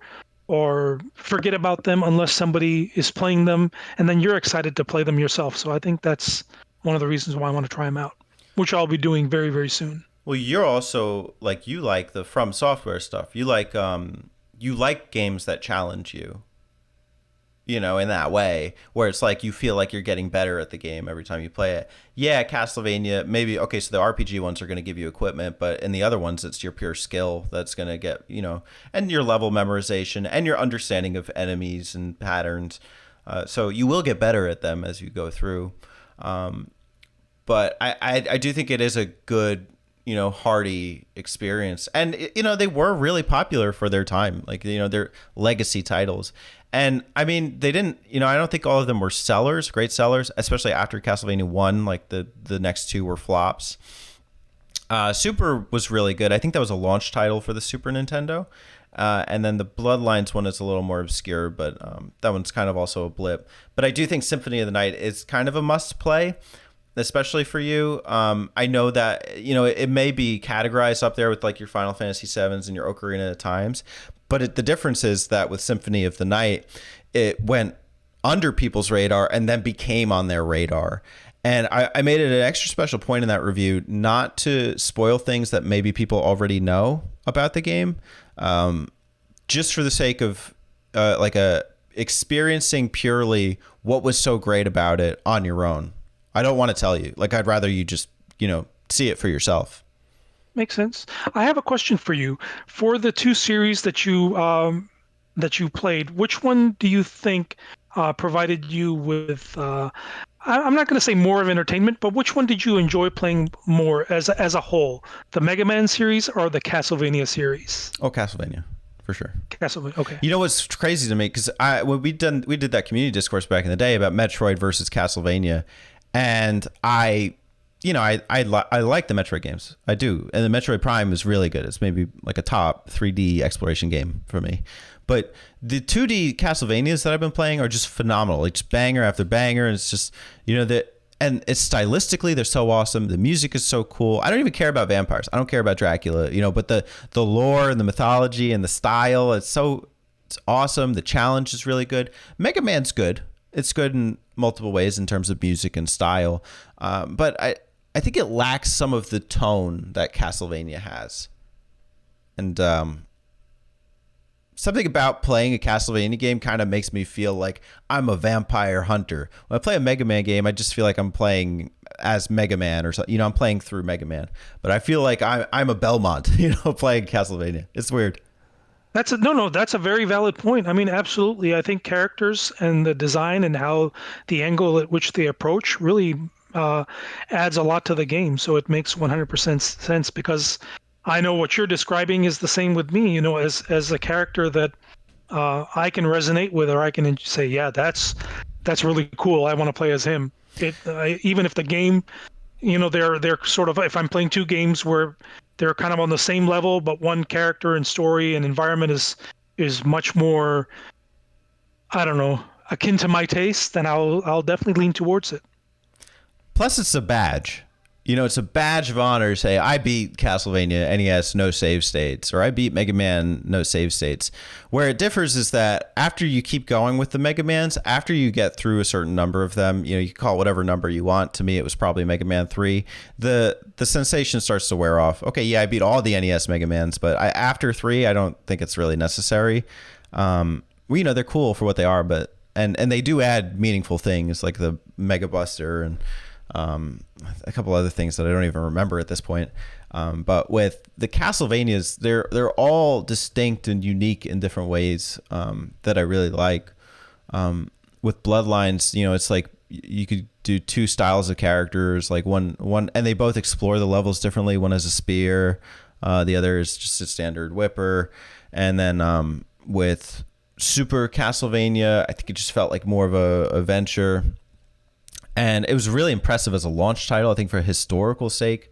forget about them unless somebody is playing them, and then you're excited to play them yourself. So I think that's one of the reasons why I want to try them out, which I'll be doing very, very soon. Well, you're also you like the From Software stuff. You like games that challenge you, in that way, where it's like you feel like you're getting better at the game every time you play it. Yeah, Castlevania, maybe, okay, so the RPG ones are going to give you equipment, but in the other ones, it's your pure skill that's going to get, and your level memorization and your understanding of enemies and patterns. So you will get better at them as you go through. But I do think it is a good, hearty experience. And, they were really popular for their time. Like, they're legacy titles. And I mean, they didn't, I don't think all of them were great sellers, especially after Castlevania 1, like the next 2 were flops. Super was really good. I think that was a launch title for the Super Nintendo. And then the Bloodlines one is a little more obscure, but that one's kind of also a blip. But I do think Symphony of the Night is kind of a must play. especially for you. I know that, it may be categorized up there with like your Final Fantasy VIIs and your Ocarina of Times, but the difference is that with Symphony of the Night, it went under people's radar and then became on their radar. And I made it an extra special point in that review not to spoil things that maybe people already know about the game, just for the sake of experiencing purely what was so great about it on your own. I don't want to tell you. Like, I'd rather you just, see it for yourself. Makes sense. I have a question for you. For the two series that you played, which one do you think provided you with I'm not going to say more of entertainment, but which one did you enjoy playing more as a whole? The Mega Man series or the Castlevania series? Oh, Castlevania, for sure. Castlevania, okay. You know what's crazy to me? Because when we did that community discourse back in the day about Metroid versus Castlevania, and I like the Metroid games. I do. And the Metroid Prime is really good. It's maybe like a top 3D exploration game for me. But the 2D Castlevanias that I've been playing are just phenomenal. Like, just banger after banger. And it's just, and it's stylistically, they're so awesome. The music is so cool. I don't even care about vampires. I don't care about Dracula, but the lore and the mythology and the style, it's awesome. The challenge is really good. Mega Man's good. It's good in multiple ways in terms of music and style. But I think it lacks some of the tone that Castlevania has. And something about playing a Castlevania game kind of makes me feel like I'm a vampire hunter. When I play a Mega Man game, I just feel like I'm playing as Mega Man or something. I'm playing through Mega Man. But I feel like I'm a Belmont, playing Castlevania. It's weird. That's a very valid point. I mean, absolutely. I think characters and the design and how the angle at which they approach really adds a lot to the game. So it makes 100% sense, because I know what you're describing is the same with me, as a character that I can resonate with, or I can say, yeah, that's really cool. I want to play as him. Even if the game, they're sort of, if I'm playing two games where they're kind of on the same level, but one character and story and environment is much more, I don't know, akin to my taste, then I'll definitely lean towards it. Plus, it's a badge. It's a badge of honor to say, I beat Castlevania NES, no save states, or I beat Mega Man, no save states. Where it differs is that after you keep going with the Mega Mans, after you get through a certain number of them, you can call it whatever number you want. To me, it was probably Mega Man 3. The sensation starts to wear off. Okay, yeah, I beat all the NES Mega Mans, but after 3, I don't think it's really necessary. They're cool for what they are, but and they do add meaningful things like the Mega Buster and a couple other things that I don't even remember at this point. But with the Castlevanias, they're all distinct and unique in different ways that I really like. With Bloodlines, it's like you could do two styles of characters, like one, and they both explore the levels differently. One has a spear, the other is just a standard whipper. And then with Super Castlevania, I think it just felt like more of a venture. And it was really impressive as a launch title. I think for historical sake,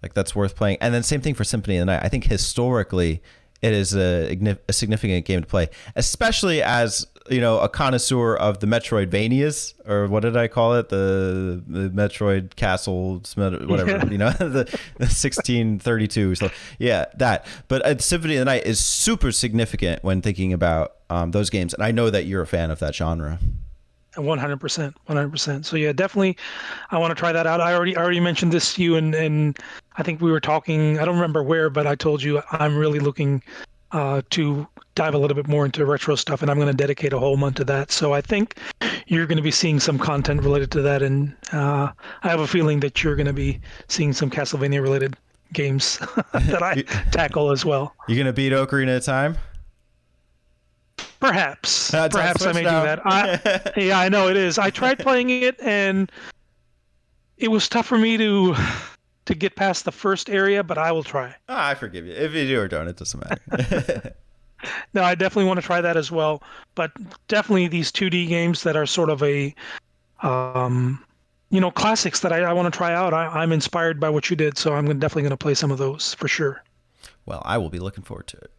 like, that's worth playing. And then same thing for Symphony of the Night. I think historically it is a significant game to play, especially as, a connoisseur of the Metroidvanias, or what did I call it? The Metroid Castle, whatever, the 1632. So yeah, that. But Symphony of the Night is super significant when thinking about those games. And I know that you're a fan of that genre. 100%. So yeah, definitely, I want to try that out. I already mentioned this to you, and I think we were talking. I don't remember where, but I told you I'm really looking to dive a little bit more into retro stuff, and I'm going to dedicate a whole month to that. So I think you're going to be seeing some content related to that, and I have a feeling that you're going to be seeing some Castlevania related games that I tackle as well. You going to beat Ocarina of Time? Perhaps I may do that. Yeah, I know it is. I tried playing it, and it was tough for me to get past the first area, but I will try. I forgive you. If you do or don't, it doesn't matter. No, I definitely want to try that as well. But definitely these 2D games that are sort of a, classics that I want to try out. I'm inspired by what you did, so I'm definitely going to play some of those for sure. Well, I will be looking forward to it.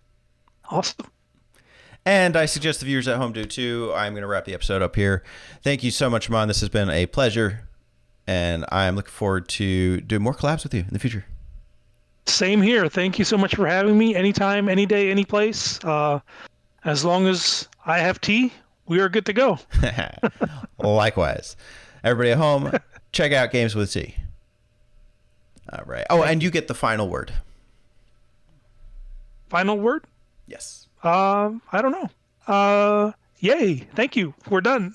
Awesome. And I suggest the viewers at home do too. I'm going to wrap the episode up here. Thank you so much, Mon. This has been a pleasure. and I'm looking forward to doing more collabs with you in the future. Same here. Thank you so much for having me. Anytime, any day, any place. As long as I have tea, we are good to go. Likewise. Everybody at home, check out Games with T. All right. Oh, and you get the final word. Final word? Yes. I don't know. Yay. Thank you. We're done.